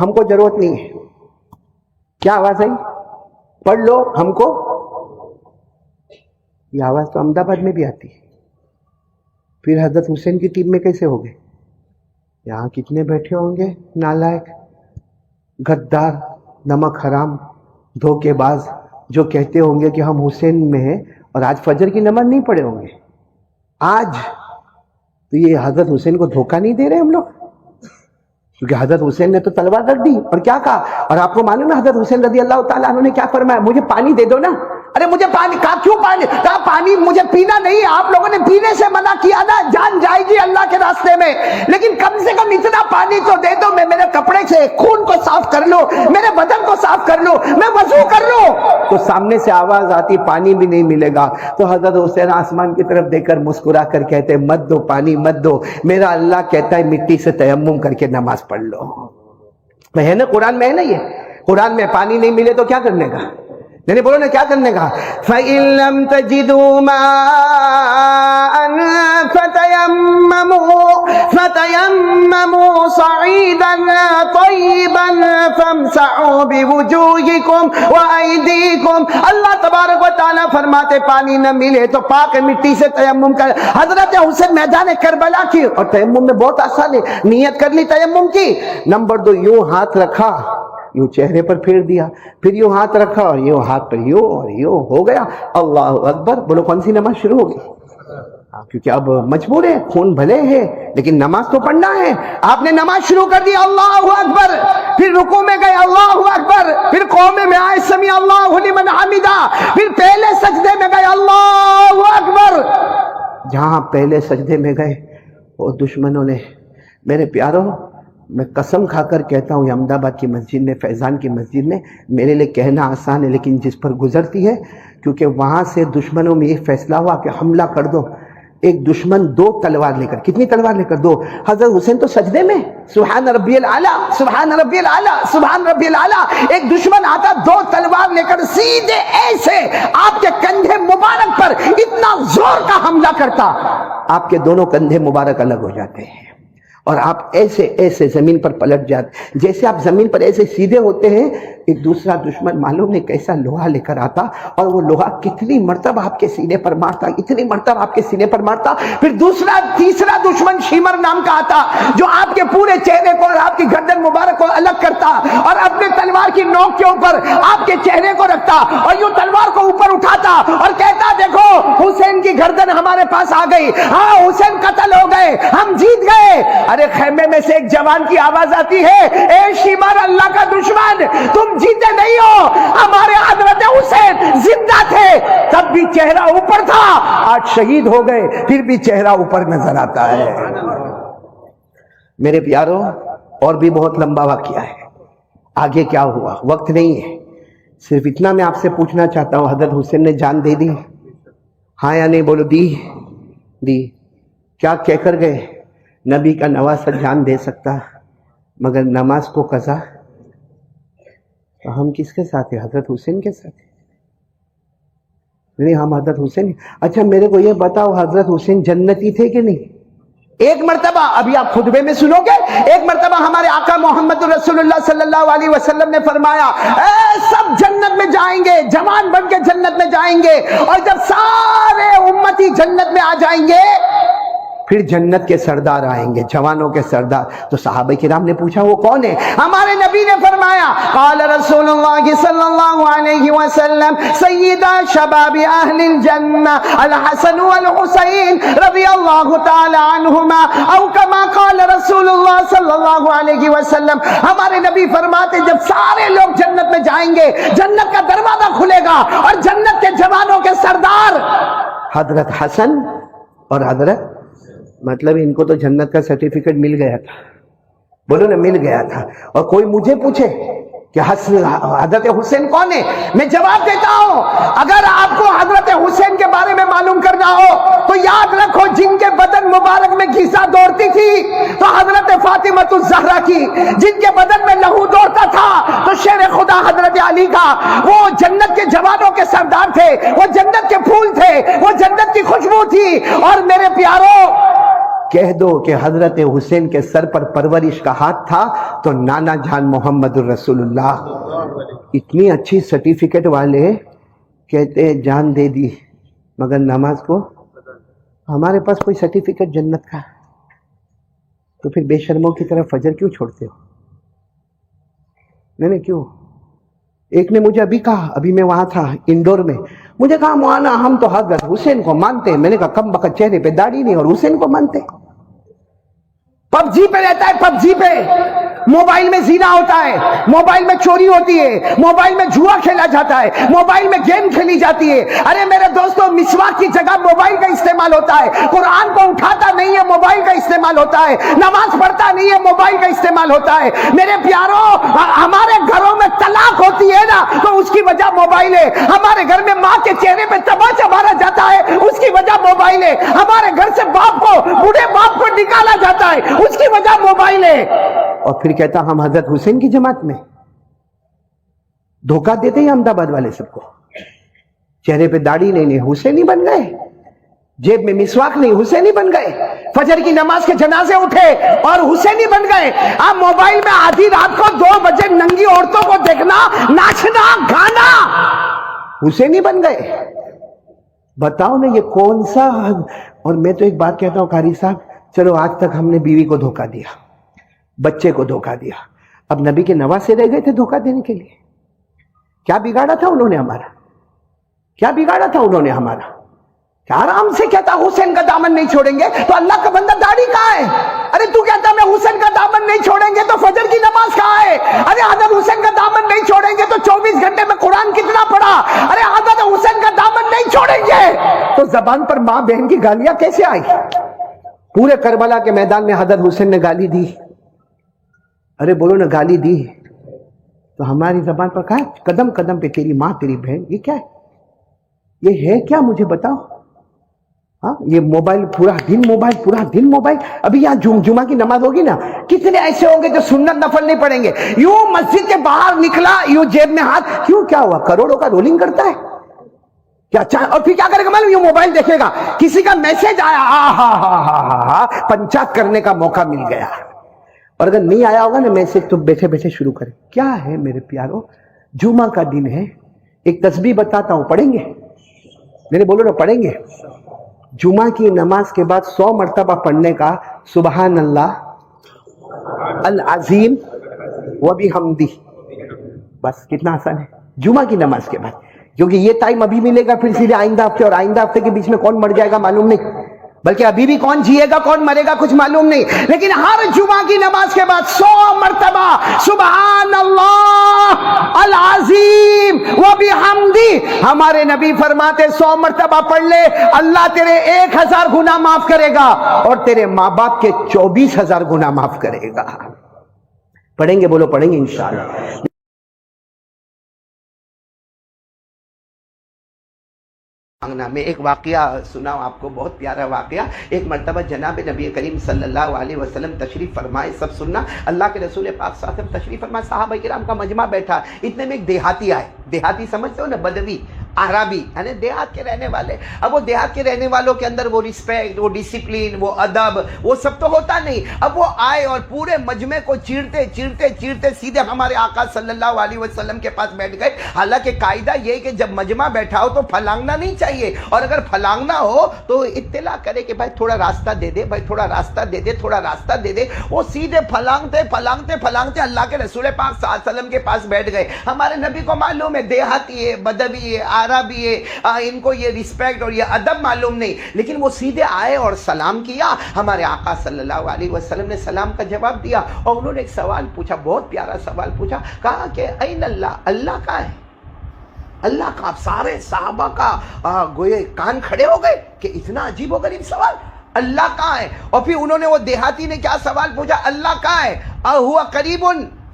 ہم کو ضرورت نہیں ہے. کیا آواز آئی؟ پڑھ لو ہم کو. یہ آواز تو احمد آباد میں بھی آتی ہے. پھر حضرت حسین کی ٹیم میں کیسے ہو گئے؟ یہاں کتنے بیٹھے ہوں گے نالائق، غدار، نمک حرام، دھوکے باز، جو کہتے ہوں گے کہ ہم حسین میں ہیں اور آج فجر کی نماز نہیں پڑھے ہوں گے. آج تو یہ حضرت حسین کو دھوکہ نہیں دے رہے ہم لوگ؟ کیونکہ حضرت حسین نے تو تلوار رکھ دی اور کیا کہا. اور آپ کو معلوم ہے حضرت حسین رضی اللہ تعالیٰ عنہ نے کیا فرمایا؟ مجھے پانی دے دو نا. ارے مجھے پانی کہا، کیوں پانی؟ کہا پانی مجھے پینا نہیں، آپ لوگوں نے پینے سے منع کیا نا، جان جائے گی اللہ کے راستے میں، لیکن کم سے کم اتنا پانی تو دے دو، میں میرے کپڑے سے خون کو صاف کر لوں، میرے بدن کو صاف کر لوں، میں وضو کر لوں. تو سامنے سے آواز آتی پانی بھی نہیں ملے گا. تو حضرت حسین آسمان کی طرف دیکھ کر مسکرا کر کہتے مت دو پانی مت دو، میرا اللہ کہتا ہے مٹی سے تیمم کر کے نماز پڑھ لو. ہے نا قرآن میں، ہے نا یہ قرآن میں. پانی نہیں ملے تو کیا کرنے کا؟ نہیں بولو نا کیا کرنے کا؟ فَإِن لَّمْ تَجِدُوا مَاءً فَتَيَمَّمُوا صَعِيدًا طَيِّبًا فَامْسَحُوا بِوُجُوهِكُمْ وَأَيْدِيكُمْ. اللہ تبارک و تعالیٰ فرماتے پانی نہ ملے تو پاک مٹی سے تیمم کر. حضرت حسین میدان کربلا کی، اور تیمم میں بہت آسان ہے، نیت کر لی تیمم کی. نمبر 2، یوں ہاتھ رکھا، یوں چہرے پر پھیر دیا، پھر یوں ہاتھ رکھا اور یوں ہاتھ پر یوں اور یوں ہو گیا. اللہ اکبر. بولو کون سی نماز شروع ہوگی؟ کیونکہ اب مجبور ہے، خون بھلے ہے لیکن نماز تو پڑھنا ہے. آپ نے نماز شروع کر دی، اللہ اکبر، پھر رکوع میں گئے، اللہ اکبر، پھر قومے میں آئے، سمیع اللہ لمن حمدہ، پھر پہلے سجدے میں گئے، اللہ اکبر. جہاں پہلے سجدے میں گئے وہ دشمنوں نے، میرے پیاروں میں قسم کھا کر کہتا ہوں، یہ احمد آباد کی مسجد میں، فیضان کی مسجد میں، میرے لیے کہنا آسان ہے لیکن جس پر گزرتی ہے، کیونکہ وہاں سے دشمنوں میں یہ فیصلہ ہوا کہ حملہ کر دو. ایک دشمن 2 تلوار لے کر، کتنی تلوار لے کر؟ 2. حضرت حسین تو سجدے میں، سبحان ربی الاعلیٰ سبحان ربی الاعلیٰ سبحان ربی الاعلیٰ. ایک دشمن آتا 2 تلوار لے کر سیدھے ایسے آپ کے کندھے مبارک پر اتنا زور کا حملہ کرتا، آپ کے دونوں کندھے مبارک الگ ہو جاتے ہیں اور آپ ایسے ایسے زمین پر پلٹ جاتے. جیسے آپ زمین پر ایسے سیدھے ہوتے ہیں، ایک دوسرا دشمن معلوم نہیں کیسا لوہا لے کر آتا، اور وہ لوہا کتنی مرتبہ آپ کے سینے پر مارتا، اتنی مرتبہ آپ کے سینے پر مارتا. پھر تیسرا دشمن شیمر نام کا آتا، جو آپ کے پورے چہرے کو اور آپ کی گردن مبارک کو الگ کرتا اور اپنے تلوار کی نوک کے اوپر آپ کے چہرے کو رکھتا اور یوں تلوار کو اوپر اٹھاتا اور کہتا دیکھو حسین کی گردن ہمارے پاس آ گئی، ہاں حسین قتل ہو گئے، ہم جیت گئے. ارے خیمے میں سے ایک جوان کی آواز آتی ہے، اے شیمر اللہ کا دشمن، تم جیتے نہیں ہو، ہمارے حضرت حسین زندہ تھے تب بھی چہرہ اوپر تھا، آج شہید ہو گئے پھر بھی چہرہ اوپر نظر آتا ہے. میرے پیاروں اور بھی بہت لمبا واقعہ ہے، آگے کیا ہوا وقت نہیں ہے، صرف اتنا میں آپ سے پوچھنا چاہتا ہوں، حضرت حسین نے جان دے دی؟ ہاں یا نہیں؟ بولو دی. کیا کہہ کر گئے؟ نبی کا نواسہ جان دے سکتا مگر نماز کو قضا. تو ہم کس کے ساتھ ہیں؟ حضرت حسین کے ساتھ. نہیں ہم حضرت حسین. اچھا میرے کو یہ بتاؤ حضرت حسین جنتی تھے کہ نہیں؟ ایک مرتبہ ابھی آپ خطبے میں سنو گے، ایک مرتبہ ہمارے آقا محمد رسول اللہ صلی اللہ علیہ وسلم نے فرمایا اے سب جنت میں جائیں گے، جوان بن کے جنت میں جائیں گے، اور جب سارے امتی جنت میں آ جائیں گے پھر جنت کے سردار آئیں گے، جوانوں کے سردار. تو صحابہ کرام نے پوچھا وہ کون ہے؟ ہمارے نبی نے فرمایا قال رسول اللہ صلی اللہ علیہ وسلم سیدہ شباب اہل الجنہ الحسن والحسین رضی اللہ تعالی عنہما او کما قال رسول اللہ صلی اللہ علیہ وسلم. ہمارے نبی فرماتے جب سارے لوگ جنت میں جائیں گے، جنت کا دروازہ کھلے گا اور جنت کے جوانوں کے سردار حضرت حسن اور حضرت، مطلب ان کو تو جنت کا سرٹیفکیٹ مل گیا تھا. بولو نا مل گیا تھا. اور کوئی مجھے پوچھے کہ حضرت حسین کون ہے، میں جواب دیتا ہوں اگر آپ کو حضرت حسین کے بارے میں معلوم کرنا ہو تو یاد رکھو جن کے بدن مبارک میں گھسا دوڑتی تھی تو حضرت فاطمہ الزہرا کی، جن کے بدن میں لہو دوڑتا تھا تو شیر خدا حضرت علی کا. وہ جنت کے جوانوں کے سردار تھے، وہ جنت کے پھول تھے، وہ جنت کی خوشبو تھی. اور میرے پیاروں کہہ دو کہ حضرت حسین کے سر پر پرورش کا ہاتھ تھا تو نانا جان محمد الرسول اللہ اتنی اچھی سرٹیفکیٹ والے کہتے ہیں جان دے دی مگر نماز کو. ہمارے پاس کوئی سرٹیفکیٹ جنت کا تو پھر بے شرموں کی طرح فجر کیوں چھوڑتے ہو؟ نہیں کیوں؟ ایک نے مجھے ابھی کہا، ابھی میں وہاں تھا انڈور میں، مجھے کہا مولانا ہم تو حضرت حسین کو مانتے ہیں. میں نے کہا کم بخت چہرے پہ داڑھی نہیں اور حسین کو مانتے. پب جی پہ رہتا ہے، پب جی پہ موبائل میں زنا ہوتا ہے، موبائل میں چوری ہوتی ہے، موبائل میں جوا کھیلا جاتا ہے، موبائل میں گیم کھیلی جاتی ہے. ارے میرے دوستو مسواک کی جگہ موبائل کا استعمال ہوتا ہے، قرآن کو اٹھاتا نہیں ہے موبائل کا استعمال ہوتا ہے، نماز پڑھتا نہیں ہے موبائل کا استعمال ہوتا ہے. میرے پیاروں ہمارے گھروں میں طلاق ہوتی ہے نا تو اس کی وجہ موبائل ہے. ہمارے گھر میں ماں کے چہرے پہ تماچا مارا جاتا ہے اس کی وجہ موبائل ہے. ہمارے گھر سے باپ کو، بوڑھے باپ کو نکالا جاتا ہے اس کی وجہ موبائل ہے. اور پھر کہتا ہم حضرت حسین کی جماعت میں. دھوکہ دیتے ہیں احمد آباد والے سب کو. چہرے پہ داڑھی نہیں حسینی بن گئے، جیب میں مسواک نہیں حسینی بن گئے، فجر کی نماز کے جنازے اٹھے اور حسینی بن گئے. آپ موبائل میں آدھی رات کو 2 بجے ننگی عورتوں کو دیکھنا، ناچنا، گانا، حسینی بن گئے. بتاؤ نا یہ کون سا. اور میں تو ایک بات کہتا ہوں قاری صاحب، چلو آج تک ہم نے بیوی کو دھوکہ دیا، بچے کو دھوکہ دیا، اب نبی کے نواسے رہ گئے تھے دھوکہ دینے کے لیے. کیا بگاڑا تھا انہوں نے ہمارا؟ کیا بگاڑا تھا انہوں نے ہمارا؟ آرام سے کہتا حسین کا دامن نہیں چھوڑیں گے تو اللہ کا بندہ داڑھی کہاں ہے؟ ارے تو کہتا میں حسین کا دامن نہیں چھوڑیں گے تو فجر کی نماز کہاں ہے؟ ارے حضرت حسین کا دامن نہیں چھوڑیں گے تو 24 گھنٹے میں قرآن کتنا پڑھا؟ ارے حضرت حسین کا دامن نہیں چھوڑیں گے تو زبان پر ماں بہن کی گالیاں کیسے آئی؟ پورے کربلا کے میدان میں حضرت حسین نے گالی دی. ارے بولو نا گالی دی. تو ہماری زبان پر کہا قدم قدم پہ تیری ماں تیری بہن. یہ کیا ہے؟ یہ ہے کیا؟ مجھے بتاؤ. ہاں یہ موبائل پورا دن موبائل. ابھی یہاں جمعہ کی نماز ہوگی نا، کتنے ایسے ہوں گے جو سنت نفل نہیں پڑھیں گے. یوں مسجد کے باہر نکلا یوں جیب میں ہاتھ، کیوں کیا ہوا؟ کروڑوں کا رولنگ کرتا ہے کیا؟ اور پھر کیا کرے گا معلوم؟ یوں موبائل دیکھے گا، کسی کا میسج آیا پنچات کرنے کا موقع مل گیا. اور اگر نہیں آیا ہوگا نا میسج تو بیٹھے بیٹھے شروع کرے. کیا ہے میرے پیاروں؟ جمعہ کا دن ہے، ایک تسبیح بتاتا ہوں، پڑھیں گے؟ میرے بولو نا پڑھیں گے. جمعہ کی نماز کے بعد 100 مرتبہ پڑھنے کا سبحان اللہ العظیم و بحمدہ. بس کتنا آسان ہے جمعہ کی نماز کے بعد. کیونکہ یہ ٹائم ابھی ملے گا، پھر سیدھے آئندہ ہفتے، اور آئندہ ہفتے کے بیچ میں کون مر جائے گا معلوم نہیں، بلکہ ابھی بھی کون جیے گا کون مرے گا کچھ معلوم نہیں. لیکن ہر جمعہ کی نماز کے بعد 100 مرتبہ سبحان اللہ العظیم و بحمدہ. ہمارے نبی فرماتے 100 مرتبہ پڑھ لے اللہ تیرے 1000 گناہ معاف کرے گا اور تیرے ماں باپ کے 24000 گناہ معاف کرے گا. پڑھیں گے؟ بولو پڑھیں گے انشاءاللہ. میں ایک واقعہ سناؤں آپ کو، بہت پیارا واقعہ. ایک مرتبہ جناب نبی کریم صلی اللہ علیہ وسلم تشریف فرمائے. سب سننا، اللہ کے رسول پاک صلی اللہ علیہ وسلم تشریف فرمائے، صحابہ کرام کا مجمع بیٹھا. اتنے میں ایک دیہاتی آئے. دیہاتی سمجھتے ہو نا، بدوی، عربی، یعنی دیہات کے رہنے والے. اب وہ دیہات کے رہنے والوں کے اندر وہ رسپیکٹ، وہ ڈسپلین، وہ ادب، وہ سب تو ہوتا نہیں. اب وہ آئے اور پورے مجمع کو چیرتے چیرتے چیرتے سیدھے ہمارے آقا صلی اللہ علیہ وسلم کے پاس بیٹھ گئے. حالانکہ قاعدہ یہ کہ جب مجمع بیٹھا ہو تو پھلانگنا نہیں چاہیے، اور اگر پھلانگنا ہو تو اطلاع کرے کہ بھائی تھوڑا راستہ دے دے، بھائی تھوڑا راستہ دے دے، تھوڑا راستہ دے دے. وہ سیدھے پھلانگتے پھلانگتے پھلانگتے اللہ کے رسول پاک صلی اللہ علیہ وسلم کے پاس بیٹھ گئے. ہمارے نبی کو معلوم ہے دیہاتی ہے، بدوی ہے، عربی ہے، ان کو یہ رسپیکٹ اور یہ ادب معلوم نہیں. لیکن وہ سیدھے آئے اور سلام کیا. ہمارے آقا صلی اللہ علیہ وسلم نے سلام کا جواب دیا اور انہوں نے ایک سوال پوچھا، بہت پیارا سوال پوچھا. کہا کہ این اللہ، اللہ کہاں ہے؟ اللہ کا. سارے صحابہ کا گوئے کان کھڑے ہو گئے کہ اتنا عجیب و غریب سوال، اللہ کہاں ہے؟ اور پھر انہوں نے وہ دیہاتی نے کیا سوال پوچھا؟ اللہ کہاں ہے؟ اہو قریب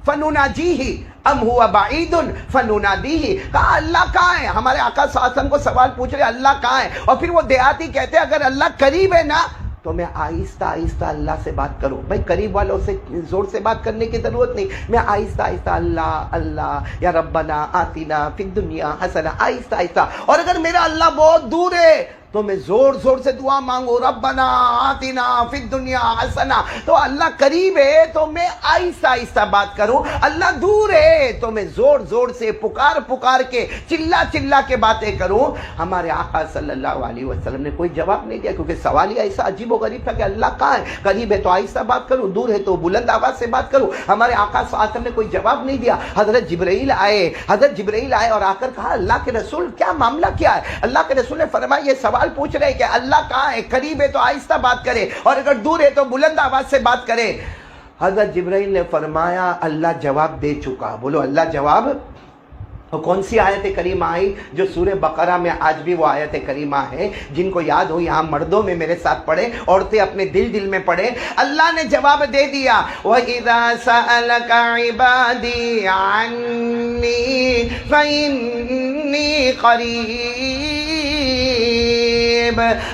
فنناجیہ ام ہوا بعید فننادیہ. کہا اللہ کہاں ہے؟ ہمارے آقا صلی اللہ علیہ وسلم کو سوال پوچھ رہے اللہ کہاں ہے. اور پھر وہ دیہاتی کہتے ہیں اگر اللہ قریب ہے نا تو میں آہستہ آہستہ اللہ سے بات کروں. بھائی قریب والوں سے زور سے بات کرنے کی ضرورت نہیں، میں آہستہ آہستہ اللہ اللہ یا ربنا آتنا فی الدنیا حسنہ، آہستہ آہستہ. اور اگر میرا اللہ بہت دور ہے تو میں زور زور سے دعا مانگو ربنا آتنا فی الدنیا حسنا، تو اللہ قریب ہے تو میں آہستہ آہستہ بات کروں، اللہ دور ہے تو میں زور زور سے پکار پکار کے چلا چلا کے باتیں کروں۔ ہمارے آقا صلی اللہ علیہ وسلم نے کوئی جواب نہیں دیا، کیونکہ سوال ہی ایسا عجیب و غریب تھا کہ اللہ کہاں ہے، قریب ہے تو آہستہ بات کروں، دور ہے تو بلند آواز سے بات کروں۔ ہمارے آقا صلی اللہ علیہ وسلم نے کوئی جواب نہیں دیا۔ حضرت جبرائیل آئے اور آ کر کہا اللہ کے رسول کیا معاملہ کیا ہے؟ اللہ کے رسول نے فرمایا یہ سوال پوچھ رہے کہ اللہ کہاں ہے، قریب ہے تو آہستہ بات کرے اور اگر دور ہے تو بلند آواز سے بات کرے۔ حضرت جبرائیل نے فرمایا اللہ جواب دے چکا۔ بولو اللہ جواب۔ اور کون سی آیت کریمہ آئی جو سورہ بقرہ میں آج بھی وہ آیت کریمہ ہے، جن کو یاد ہو یہاں مردوں میں میرے ساتھ پڑھے، عورتیں اپنے دل میں پڑھے۔ اللہ نے جواب دے دیا وَإِذَا سَأَلَكَ عِبَادِي عَنِّي فَإِنِّي قَرِيبٌ۔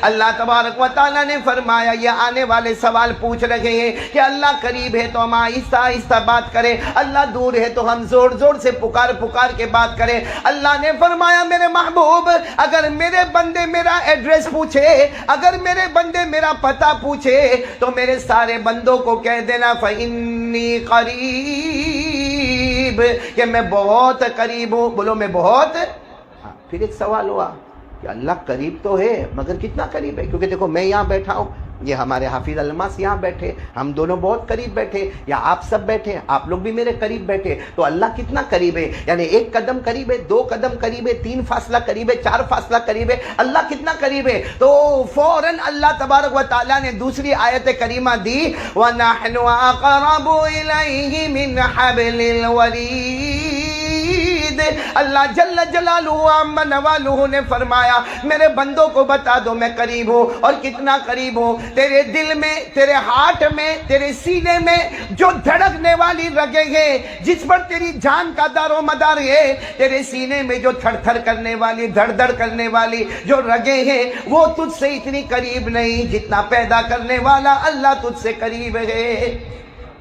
اللہ تبارک و تعالیٰ نے فرمایا یہ آنے والے سوال پوچھ رہے ہیں کہ اللہ قریب ہے تو ہم آہستہ آہستہ بات کریں، اللہ دور ہے تو ہم زور زور سے پکار پکار کے بات کریں۔ اللہ نے فرمایا میرے محبوب اگر میرے بندے میرا ایڈریس پوچھے، اگر میرے بندے میرا پتہ پوچھے تو میرے سارے بندوں کو کہہ دینا فَإِنِّي قریب، کہ میں بہت قریب ہوں۔ بولو میں بہت۔ پھر ایک سوال ہوا کہ اللہ قریب تو ہے مگر کتنا قریب ہے؟ کیونکہ دیکھو میں یہاں بیٹھا ہوں، یہ ہمارے حافظ الماس یہاں بیٹھے، ہم دونوں بہت قریب بیٹھے، یا آپ سب بیٹھے، آپ لوگ بھی میرے قریب بیٹھے، تو اللہ کتنا قریب ہے؟ یعنی 1 قدم قریب ہے، 2 قدم قریب ہے، 3 فاصلہ قریب ہے، 4 فاصلہ قریب ہے، اللہ کتنا قریب ہے؟ تو فوراً اللہ تبارک و تعالیٰ نے دوسری آیت کریمہ دی وَنَحْنُ أَقْرَبُ إِلَيْهِ مِنْ حَبْلِ الْوَرِيدِ۔ اللہ جل جلالہ عم نوالہ نے فرمایا میرے بندوں کو بتا دو میں قریب ہوں، اور کتنا قریب ہوں؟ تیرے دل میں، تیرے ہارٹ میں، تیرے سینے میں جو دھڑکنے والی رگیں ہیں، جس پر تیری جان کا دار و مدار ہے، تیرے سینے میں جو تھر تھر کرنے والی، دھڑ دھڑ کرنے والی جو رگیں ہیں، وہ تجھ سے اتنی قریب نہیں جتنا پیدا کرنے والا اللہ تجھ سے قریب ہے۔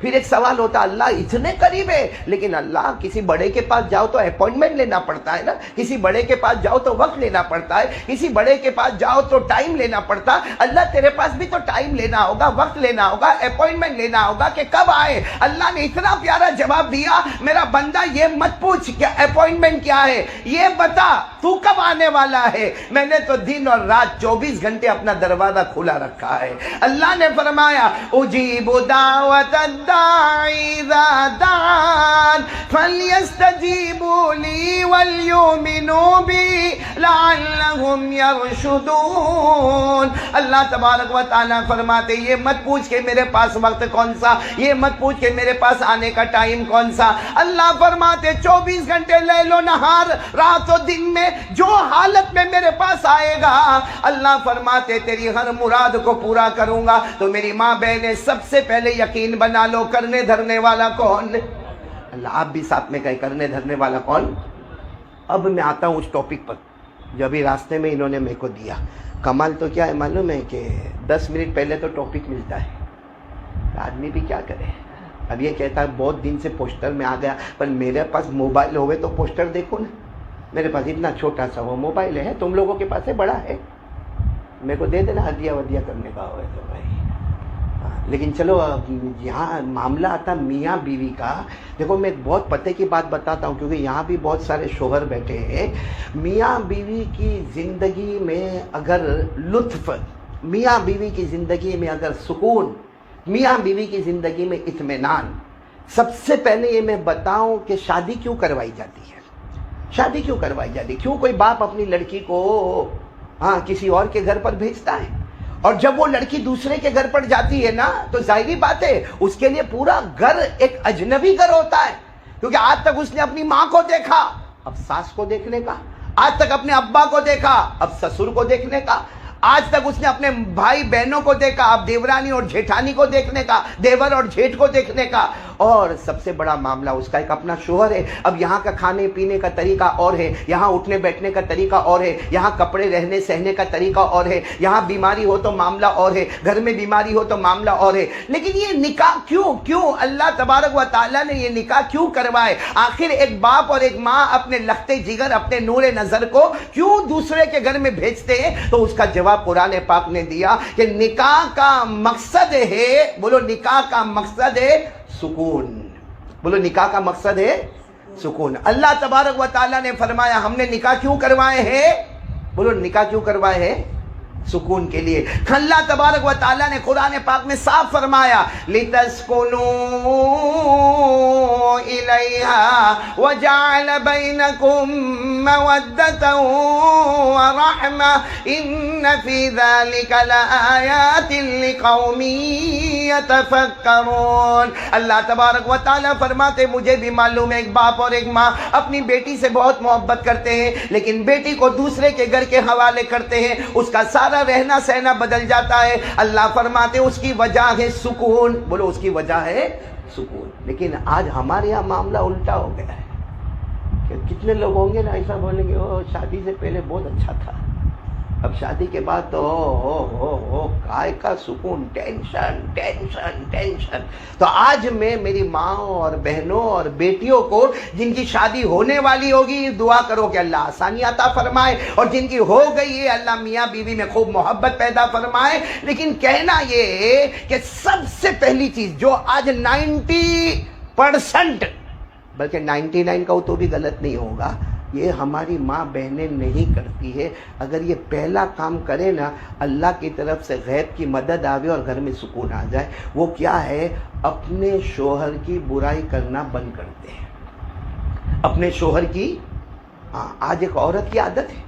پھر ایک سوال ہوتا اللہ اتنے قریب ہے، لیکن اللہ کسی بڑے کے پاس جاؤ تو اپوائنٹمنٹ لینا پڑتا ہے نا، کسی بڑے کے پاس جاؤ تو وقت لینا پڑتا ہے، کسی بڑے کے پاس جاؤ تو ٹائم لینا پڑتا ہے۔ اللہ تیرے پاس بھی تو ٹائم لینا ہوگا، وقت لینا ہوگا، اپوائنٹمنٹ لینا ہوگا کہ کب آئے۔ اللہ نے اتنا پیارا جواب دیا میرا بندہ یہ مت پوچھ کہ اپوائنٹمنٹ کیا ہے، یہ بتا تو کب آنے والا ہے، میں نے تو دن اور رات 24 گھنٹے اپنا دروازہ کھلا رکھا ہے۔ اللہ نے فرمایا اجیب دعوت إذا دعان فليستجيبوا لي وليؤمنوا بي لعلهم يرشدون۔ اللہ تبارک و تعالیٰ فرماتے یہ مت پوچھ کہ میرے پاس وقت کون سا، یہ مت پوچھ کہ میرے پاس آنے کا ٹائم کون سا۔ اللہ فرماتے 24 گھنٹے لیل و نہار، رات و دن میں جو حالت میں میرے پاس آئے گا، اللہ فرماتے تیری ہر مراد کو پورا کروں گا۔ تو میری ماں بہنیں سب سے پہلے یقین بنا لو کرنے دھرنے والا کون؟ اللہ آپ بھی ساتھ میں کہیں کرنے دھرنے والا کون؟ اب میں آتا ہوں اس ٹاپک پر جو ابھی راستے میں انہوں نے میرے کو دیا۔ کمال تو کیا ہے معلوم ہے کہ 10 منٹ پہلے تو ٹاپک ملتا ہے، آدمی بھی کیا کرے۔ اب یہ کہتا ہے بہت دن سے پوسٹر میں آ گیا، پر میرے پاس موبائل ہوئے تو پوسٹر دیکھو نا، میرے پاس اتنا چھوٹا سا وہ موبائل ہے، تم لوگوں کے پاس ہے بڑا ہے، میرے کو دے دینا ہدیہ ودیہ کرنے کا ہوئے تو بھائی۔ لیکن چلو یہاں معاملہ آتا میاں بیوی کا۔ دیکھو میں بہت پتے کی بات بتاتا ہوں کیونکہ یہاں بھی بہت سارے شوہر بیٹھے ہیں۔ میاں بیوی کی زندگی میں اگر لطف، میاں بیوی کی زندگی میں اگر سکون، میاں بیوی کی زندگی میں اطمینان، سب سے پہلے یہ میں بتاؤں کہ شادی کیوں کروائی جاتی ہے، شادی کیوں کروائی جاتی ہے، کیوں کوئی باپ اپنی لڑکی کو کسی اور کے گھر پر بھیجتا ہے، اور جب وہ لڑکی دوسرے کے گھر پر جاتی ہے نا تو ظاہری بات ہے اس کے لیے پورا گھر ایک اجنبی گھر ہوتا ہے، کیونکہ آج تک اس نے اپنی ماں کو دیکھا، اب ساس کو دیکھنے کا، آج تک اپنے ابا کو دیکھا، اب سسر کو دیکھنے کا، آج تک اس نے اپنے بھائی بہنوں کو دیکھا، اب دیورانی اور جیٹھانی کو دیکھنے کا، دیور اور جیٹھ کو دیکھنے کا، اور سب سے بڑا معاملہ اس کا ایک اپنا شوہر ہے. اب یہاں کا کھانے پینے کا طریقہ اور ہے، یہاں اٹھنے بیٹھنے کا طریقہ اور ہے، یہاں کپڑے رہنے سہنے کا طریقہ اور ہے، یہاں بیماری ہو تو معاملہ اور ہے، گھر میں بیماری ہو تو معاملہ اور ہے. لیکن یہ نکاح کیوں اللہ تبارک و تعالیٰ نے یہ نکاح کیوں کروائے؟ آخر ایک باپ اور ایک ماں اپنے لختے جگر، اپنے نور نظر کو کیوں دوسرے کے گھر میں بھیجتے ہیں؟ تو اس کا جواب قرآن پاک نے دیا کہ نکاح کا مقصد ہے، بولو نکاح کا مقصد ہے سکون. بولو نکاح کا مقصد ہے سکون. اللہ تبارک و تعالیٰ نے فرمایا ہم نے نکاح کیوں کروائے ہیں؟ بولو نکاح کیوں کروائے ہیں؟ سکون کے لیے. اللہ تبارک و تعالیٰ نے قرآن پاک میں صاف فرمایا لِتَسْكُنُوا إِلَيْهَا وَجَعَلَ بَيْنَكُم مَّوَدَّةً وَرَحْمَةً إِنَّ فِي ذَلِكَ لَآيَاتٍ لِقَوْمٍ يَتَفَكَّرُونَ. اللہ تبارک و تعالیٰ فرماتے مجھے بھی معلوم ہے ایک باپ اور ایک ماں اپنی بیٹی سے بہت محبت کرتے ہیں، لیکن بیٹی کو دوسرے کے گھر کے حوالے کرتے ہیں، اس کا سارا رہنا سہنا بدل جاتا ہے. اللہ فرماتے اس کی وجہ ہے سکون. بولو اس کی وجہ ہے سکون. لیکن آج ہمارے یہاں معاملہ الٹا ہو گیا ہے کہ کتنے لوگ ہوں گے نا ایسا بولیں گے او شادی سے پہلے بہت اچھا تھا، اب شادی کے بعد تو کائے کا سکون، ٹینشن ٹینشن ٹینشن. تو آج میں میری ماں اور بہنوں اور بیٹیوں کو جن کی شادی ہونے والی ہوگی دعا کرو کہ اللہ آسانی عطا فرمائے، اور جن کی ہو گئی ہے اللہ میاں بیوی میں خوب محبت پیدا فرمائے. لیکن کہنا یہ ہے کہ سب سے پہلی چیز جو آج 90% بلکہ 99 کا تو بھی غلط نہیں ہوگا، یہ ہماری ماں بہنیں نہیں کرتی ہے. اگر یہ پہلا کام کرے نا اللہ کی طرف سے غیب کی مدد آوے اور گھر میں سکون آ جائے. وہ کیا ہے؟ اپنے شوہر کی برائی کرنا بند کرتے ہیں. اپنے شوہر کی آج ایک عورت کی عادت ہے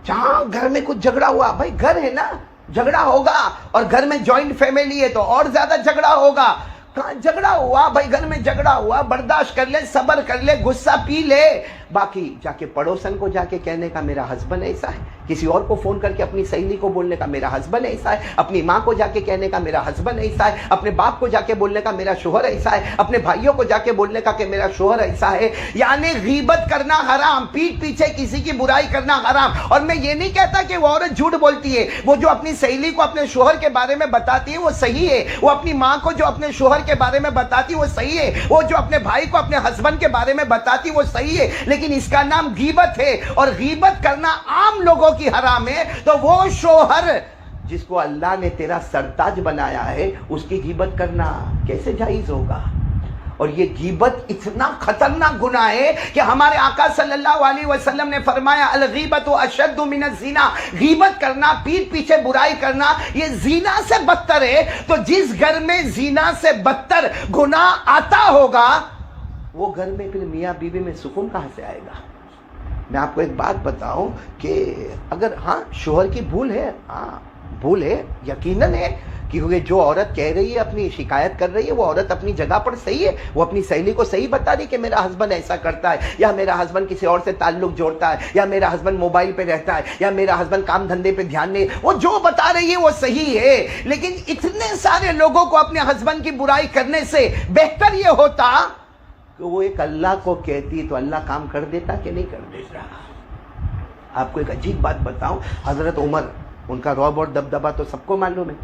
جہاں گھر میں کچھ جھگڑا ہوا، بھائی گھر ہے نا جھگڑا ہوگا، اور گھر میں جوائنٹ فیملی ہے تو اور زیادہ جھگڑا ہوگا. کہاں جھگڑا ہوا بھائی، گھر میں جھگڑا ہوا، برداشت کر لے، صبر کر لے، غصہ پی لے. باقی جا کے پڑوسن کو جا کے کہنے کا میرا ہسبینڈ ایسا ہے، کسی اور کو فون کر کے اپنی سہیلی کو بولنے کا میرا ہسبینڈ ایسا ہے، اپنی ماں کو جا کے کہنے کا میرا ہسبینڈ ایسا ہے، اپنے باپ کو جا کے بولنے کا میرا شوہر ایسا ہے، اپنے بھائیوں کو جا کے بولنے کا کہ میرا شوہر ایسا ہے. یعنی غیبت کرنا حرام، پیٹھ پیچھے کسی کی برائی کرنا حرام. اور میں یہ نہیں کہتا کہ وہ عورت جھوٹ بولتی ہے، وہ جو اپنی سہیلی کو اپنے شوہر کے بارے میں بتاتی ہے وہ صحیح ہے، وہ اپنی ماں کو جو اپنے شوہر کے بارے میں بتاتی وہ صحیح ہے، وہ جو اپنے بھائی کو اپنے ہسبینڈ کے بارے میں بتاتی وہ صحیح ہے. لیکن اس کا نام غیبت ہے، اور غیبت کرنا عام لوگوں کی حرام ہے. تو وہ شوہر جس کو اللہ نے تیرا سرتاج بنایا ہے اس کی غیبت کرنا کیسے جائز ہوگا؟ اور یہ غیبت اتنا خطرناک گناہ ہے کہ ہمارے آقا صلی اللہ علیہ وسلم نے فرمایا الغیبت اشد من الزنا. غیبت کرنا، پیٹھ پیچھے برائی کرنا، یہ زنا سے بدتر ہے. تو جس گھر میں زنا سے بدتر گناہ آتا ہوگا وہ گھر میں پھر میاں بیوی میں سکون کہاں سے آئے گا؟ میں آپ کو ایک بات بتاؤں کہ اگر شوہر کی بھول ہے، بھول ہے یقیناً ہے، کیونکہ جو عورت کہہ رہی ہے اپنی شکایت کر رہی ہے وہ عورت اپنی جگہ پر صحیح ہے. وہ اپنی سہیلی کو صحیح بتا رہی کہ میرا ہسبینڈ ایسا کرتا ہے، یا میرا ہسبینڈ کسی اور سے تعلق جوڑتا ہے، یا میرا ہسبینڈ موبائل پہ رہتا ہے، یا میرا ہسبینڈ کام دھندے پہ دھیان نہیں. وہ جو بتا رہی ہے وہ صحیح ہے. لیکن اتنے سارے لوگوں کو اپنے ہسبینڈ کی برائی کرنے سے بہتر یہ ہوتا کہ وہ ایک اللہ کو کہتی تو اللہ کام کر دیتا کہ نہیں کر دیتا. آپ کو ایک عجیب بات بتاؤں، حضرت عمر، ان کا رعب اور دبدبہ تو سب کو معلوم ہے.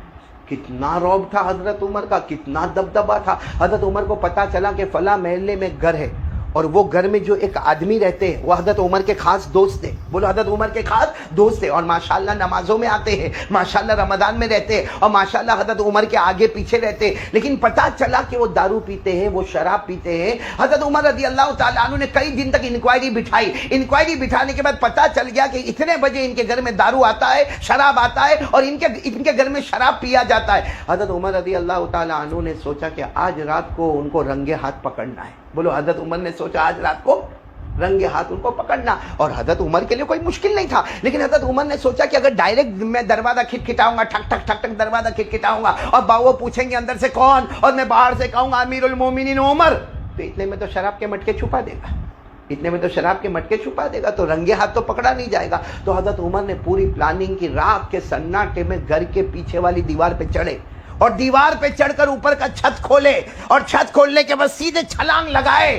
کتنا رعب تھا حضرت عمر کا، کتنا دبدبہ تھا. حضرت عمر کو پتا چلا کہ فلاں محلے میں گھر ہے، اور وہ گھر میں جو ایک آدمی رہتے ہیں وہ حضرت عمر کے خاص دوست تھے. بولو حضرت عمر کے خاص دوست تھے، اور ماشاءاللہ نمازوں میں آتے ہیں، ماشاءاللہ رمضان میں رہتے ہیں، اور ماشاءاللہ حضرت عمر کے آگے پیچھے رہتے ہیں. لیکن پتا چلا کہ وہ دارو پیتے ہیں، وہ شراب پیتے ہیں. حضرت عمر رضی اللہ تعالیٰ عنہ نے کئی دن تک انکوائری بٹھائی. انکوائری بٹھانے کے بعد پتا چل گیا کہ اتنے بجے ان کے گھر میں دارو آتا ہے، شراب آتا ہے، اور ان کے گھر میں شراب پیا جاتا ہے. حضرت عمر رضی اللہ تعالیٰ عنہ نے سوچا کہ آج رات کو ان کو رنگے ہاتھ پکڑنا ہے. بولو حضرت عمر نے سوچا آج رات کو رنگے ہاتھ ان کو پکڑنا. اور حضرت عمر کے لیے کوئی مشکل نہیں تھا، لیکن حضرت عمر نے سوچا کہ اگر ڈائریکٹ میں دروازہ کھٹکھٹاؤں گا، ٹھک ٹھک ٹھک ٹھک دروازہ کھٹکھٹاؤں گا، اور باؤ پوچھیں گے اندر سے کون، اور میں باہر سے کہوں گا امیر المومنین عمر، تو اتنے میں تو شراب کے مٹکے چھپا دے گا. اتنے میں تو شراب کے مٹکے چھپا دے گا, تو رنگے ہاتھ تو پکڑا نہیں جائے گا. تو حضرت عمر نے پوری پلاننگ کی, رات کے سناٹے میں گھر کے پیچھے والی دیوار پہ چڑھے اور دیوار پہ چڑھ کر اوپر کا چھت کھولے, اور چھت کھولنے کے بعد سیدھے چھلانگ لگائے,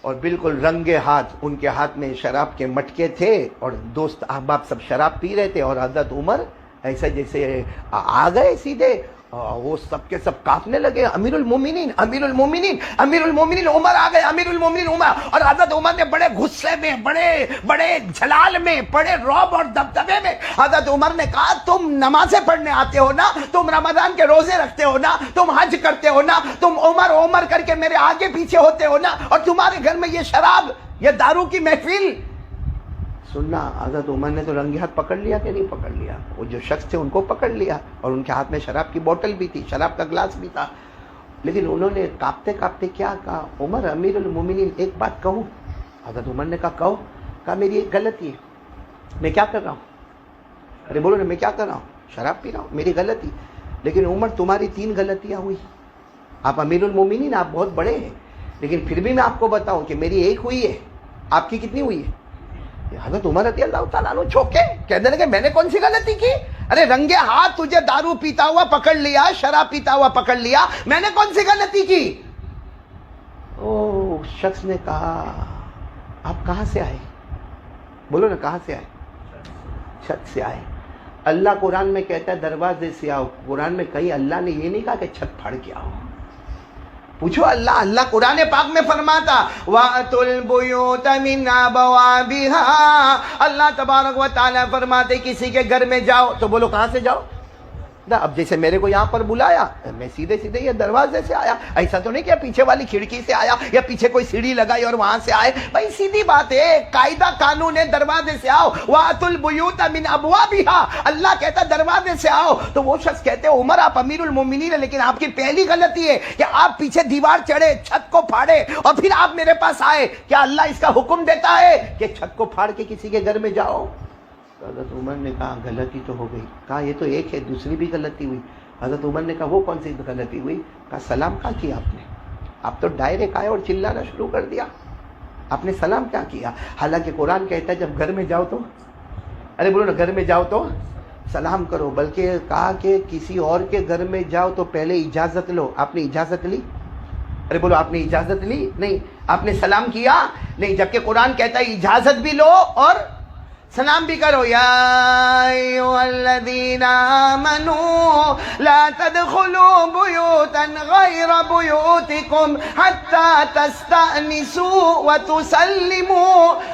اور بالکل رنگے ہاتھ ان کے ہاتھ میں شراب کے مٹکے تھے, اور دوست احباب سب شراب پی رہے تھے, اور حضرت عمر ایسے جیسے آ گئے سیدھے, وہ سب کے سب کانپنے لگے, امیر المومنین امیر المومنین امیر المومنین عمر آ گئے, امیر المومنین عمر. اور حضرت عمر نے بڑے غصے میں, بڑے جلال میں, بڑے رعب اور دبدبے میں حضرت عمر نے کہا, تم نمازیں پڑھنے آتے ہو نا, تم رمضان کے روزے رکھتے ہو نا, تم حج کرتے ہو نا, تم عمر کر کے میرے آگے پیچھے ہوتے ہو نا, اور تمہارے گھر میں یہ شراب, یہ دارو کی محفل. سننا, حضرت عمر نے تو رنگے ہاتھ پکڑ لیا کہ نہیں پکڑ لیا؟ وہ جو شخص تھے ان کو پکڑ لیا, اور ان کے ہاتھ میں شراب کی بوتل بھی تھی, شراب کا گلاس بھی تھا. لیکن انہوں نے کانپتے کانپتے کیا کہا, عمر امیر المومنین ایک بات کہوں. حضرت عمر نے کہا کہو. کہا میری ایک غلطی ہے, میں کیا کر رہا ہوں؟ ارے بولو نا, میں کیا کر رہا ہوں؟ شراب پی رہا ہوں, میری غلطی. لیکن عمر تمہاری 3 غلطیاں ہوئی, آپ امیر المومنین, آپ بہت بڑے ہیں, لیکن پھر بھی میں آپ کو بتاؤں کہ میری ایک ہوئی ہے, آپ کی کتنی ہوئی ہے؟ حضرت عمر رضی اللہ تعالیٰ عنہ چوکے, کہنے لگے میں نے کون سی غلطی کی؟ ارے رنگے ہاتھ تجھے دارو پیتا ہوا پکڑ لیا, شراب پیتا ہوا پکڑ لیا, میں نے کون سی غلطی کی؟ او شخص نے کہا, آپ کہاں سے آئے؟ بولو نا, کہاں سے آئے؟ چھت سے آئے. اللہ قرآن میں کہتا ہے دروازے سے آؤ, قرآن میں کہیں اللہ نے یہ نہیں کہا کہ چھت پھاڑ کے آؤ. پوچھو اللہ قرآن پاک میں فرماتا وَأْتُوا الْبُيُوتَ مِنْ أَبْوَابِهَا, اللہ تبارک و تعالیٰ فرماتے کسی کے گھر میں جاؤ, تو بولو کہاں سے جاؤ؟ اب جیسے میرے کو یہاں پر بلایا, میں سیدھے یہ دروازے سے آیا, ایسا تو نہیں کہ پیچھے والی کھڑکی سے آیا یا پیچھے کوئی سیڑھی لگائی اور وہاں سے آئے. بھائی سیدھی بات ہے, قاعدہ قانون ہے, دروازے سے آؤ. وَأْتُوا الْبُيُوتَ مِنْ أَبْوَابِهَا, اللہ کہتا دروازے سے آؤ. تو وہ شخص کہتے عمر آپ امیر المومنین ہیں, لیکن آپ کی پہلی غلطی ہے کہ آپ پیچھے دیوار چڑھے, چھت کو پھاڑے, اور پھر آپ میرے پاس آئے. کیا اللہ اس کا حکم دیتا ہے کہ چھت کو پھاڑ کے کسی کے گھر میں جاؤ؟ حضرت عمر نے کہا غلطی تو ہو گئی. کہا یہ تو ایک ہے, دوسری بھی غلطی ہوئی. حضرت عمر نے کہا وہ کون سی غلطی ہوئی؟ کہا سلام کیا کیا آپ نے؟ آپ تو ڈائریکٹ آئے اور چلانا شروع کر دیا, آپ نے سلام کیا کیا؟ حالانکہ قرآن کہتا ہے جب گھر میں جاؤ تو, ارے بولو نا, گھر میں جاؤ تو سلام کرو. بلکہ کہا کہ کسی اور کے گھر میں جاؤ تو پہلے اجازت لو. آپ نے اجازت لی؟ ارے بولو, آپ نے اجازت لی؟ نہیں. آپ نے سلام کیا؟ نہیں. جبکہ قرآن کہتا ہے اجازت بھی لو اور سلام بھی کرو. یا ایھا الذین آمنوا لا تدخلوا بیوتا غیر بیوتکم حتی تستأنسوا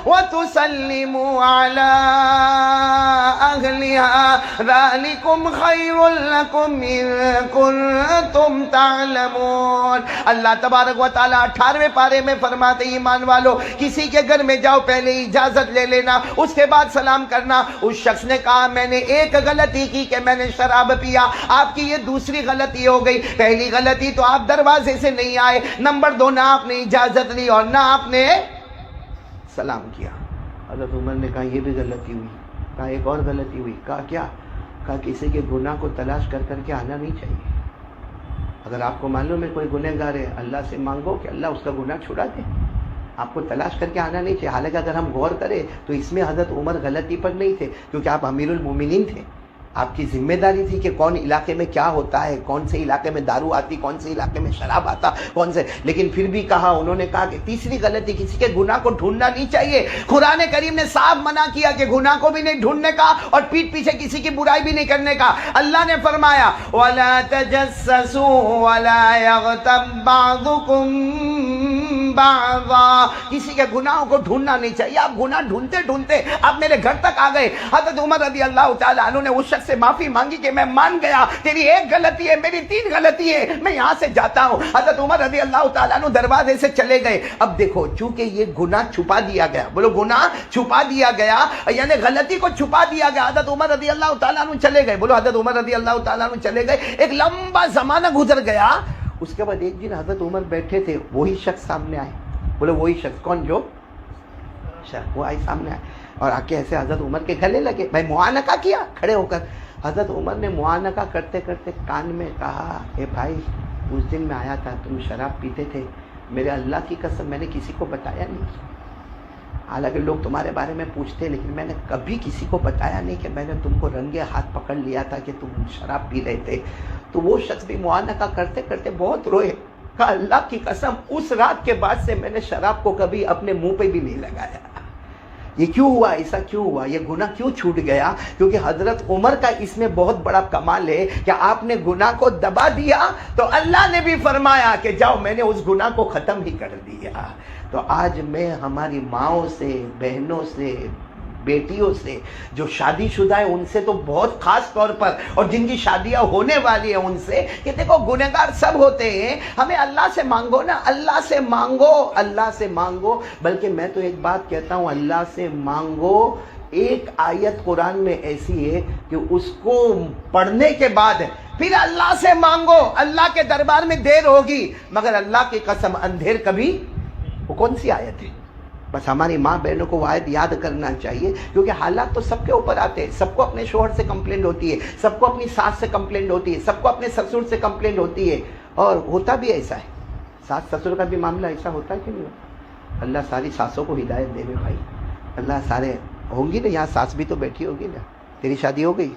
وتسلموا علی اہلها ذلکم خیر لکم ان کنتم تعلمون. اللہ تبارک و تعالیٰ 18ویں پارے میں فرماتے ایمان والو کسی کے گھر میں جاؤ پہلے اجازت لے لینا, اس کے بعد سلام کرنا. اس شخص نے کہا میں نے ایک غلطی کی کہ میں نے شراب پیا, آپ کی یہ دوسری غلطی ہو گئی. پہلی غلطی تو آپ دروازے سے نہیں آئے, نمبر 2 نہ آپ نے اجازت لی اور نہ آپ نے سلام کیا. حضرت عمر نے کہا یہ بھی غلطی ہوئی. کہا ایک اور غلطی ہوئی. کہا کیا؟ کہا کسی کے گناہ کو تلاش کر کر کے آنا نہیں چاہیے. اگر آپ کو معلوم ہے کوئی گنہگار ہے, اللہ سے مانگو کہ اللہ اس کا گناہ چھڑا دے, آپ کو تلاش کر کے آنا نہیں چاہیے. حالانکہ اگر ہم غور کریں تو اس میں حضرت عمر غلطی پر نہیں تھے, کیونکہ آپ امیر المومنین تھے. آپ کی ذمہ داری تھی کہ کون علاقے میں کیا ہوتا ہے, کون سے علاقے میں دارو آتی, کون سے علاقے میں شراب آتا, کون سے. لیکن پھر بھی کہا, انہوں نے کہا کہ تیسری غلطی کسی کے گناہ کو ڈھونڈنا نہیں چاہیے. قرآن کریم نے صاف منع کیا کہ گناہ کو بھی نہیں ڈھونڈنے کا اور پیٹھ پیچھے کسی کی برائی بھی نہیں کرنے کا. اللہ نے فرمایا وَلَا تَجَسَّسُوا وَلَا يَغْتَبْ بَعْضُكُمْ بعضا, کسی کے گناہوں کو ڈھونڈنا نہیں چاہیے. آپ گناہ ڈھونڈتے ڈھونڈتے آپ میرے گھر تک آ گئے. حضرت عمر رضی اللہ تعالیٰ عنہ نے اس شخص سے معافی مانگی کہ میں مان گیا, تیری ایک غلطی ہے, میری 3 غلطی ہے, میں یہاں سے جاتا ہوں. حضرت عمر رضی اللہ تعالیٰ عنہ دروازے سے چلے گئے. اب دیکھو چونکہ یہ گناہ چھپا دیا گیا, بولو گناہ چھپا دیا گیا, یعنی غلطی کو چھپا دیا گیا. حضرت عمر رضی اللہ تعالیٰ عنہ چلے گئے. بولو حضرت عمر رضی اللہ تعالیٰ عنہ چلے گئے. ایک لمبا زمانہ گزر گیا. اس کے بعد ایک دن حضرت عمر بیٹھے تھے, وہی شخص سامنے آئے. بولو وہی شخص, کون؟ جو شخص وہ آئے سامنے آئے اور آ کے ایسے حضرت عمر کے گلے لگے. بھائی معانقہ کیا کھڑے ہو کر. حضرت عمر نے معانقہ کرتے کرتے کان میں کہا, اے بھائی اس دن میں آیا تھا, تم شراب پیتے تھے, میرے اللہ کی قسم میں نے کسی کو بتایا نہیں. حالانکہ لوگ تمہارے بارے میں پوچھتے، لیکن میں نے کبھی کسی کو بتایا نہیں کہ میں نے تم کو رنگے ہاتھ پکڑ لیا تھا کہ تم شراب پی رہے تھے. تو وہ شخص بھی معانقہ کرتے کرتے بہت روئے. کہا اللہ کی قسم اس رات کے بعد سے میں نے شراب کو کبھی اپنے منہ پہ بھی نہیں لگایا. یہ کیوں ہوا؟ ایسا کیوں ہوا؟ یہ گناہ کیوں چھوٹ گیا؟ کیونکہ حضرت عمر کا اس میں بہت بڑا کمال ہے کہ آپ نے گناہ کو دبا دیا تو اللہ نے بھی فرمایا کہ جاؤ میں نے اس گناہ کو ختم ہی کر دیا. تو آج میں ہماری ماؤں سے، بہنوں سے، بیٹیوں سے جو شادی شدہ ہیں ان سے تو بہت خاص طور پر، اور جن کی شادیاں ہونے والی ہیں ان سے، کہ دیکھو گنہگار سب ہوتے ہیں. ہمیں اللہ سے مانگو نا، اللہ سے مانگو، اللہ سے مانگو. بلکہ میں تو ایک بات کہتا ہوں، اللہ سے مانگو. ایک آیت قرآن میں ایسی ہے کہ اس کو پڑھنے کے بعد پھر اللہ سے مانگو. اللہ کے دربار میں دیر ہوگی مگر اللہ کی قسم اندھیر کبھی. وہ کون سی آیت ہے؟ بس ہماری ماں بہنوں کو وہ آیت یاد کرنا چاہیے، کیونکہ حالات تو سب کے اوپر آتے ہیں. سب کو اپنے شوہر سے کمپلینٹ ہوتی ہے، سب کو اپنی ساس سے کمپلینٹ ہوتی ہے، سب کو اپنے سسر سے کمپلینٹ ہوتی ہے. اور ہوتا بھی ایسا ہے. ساس سسر کا بھی معاملہ ایسا ہوتا ہے کہ نہیں ہوتا؟ اللہ ساری ساسوں کو ہدایت دے بھائی. اللہ سارے ہوں گی نا، یہاں ساس بھی تو بیٹھی ہوگی نا. تیری شادی ہو گئی؟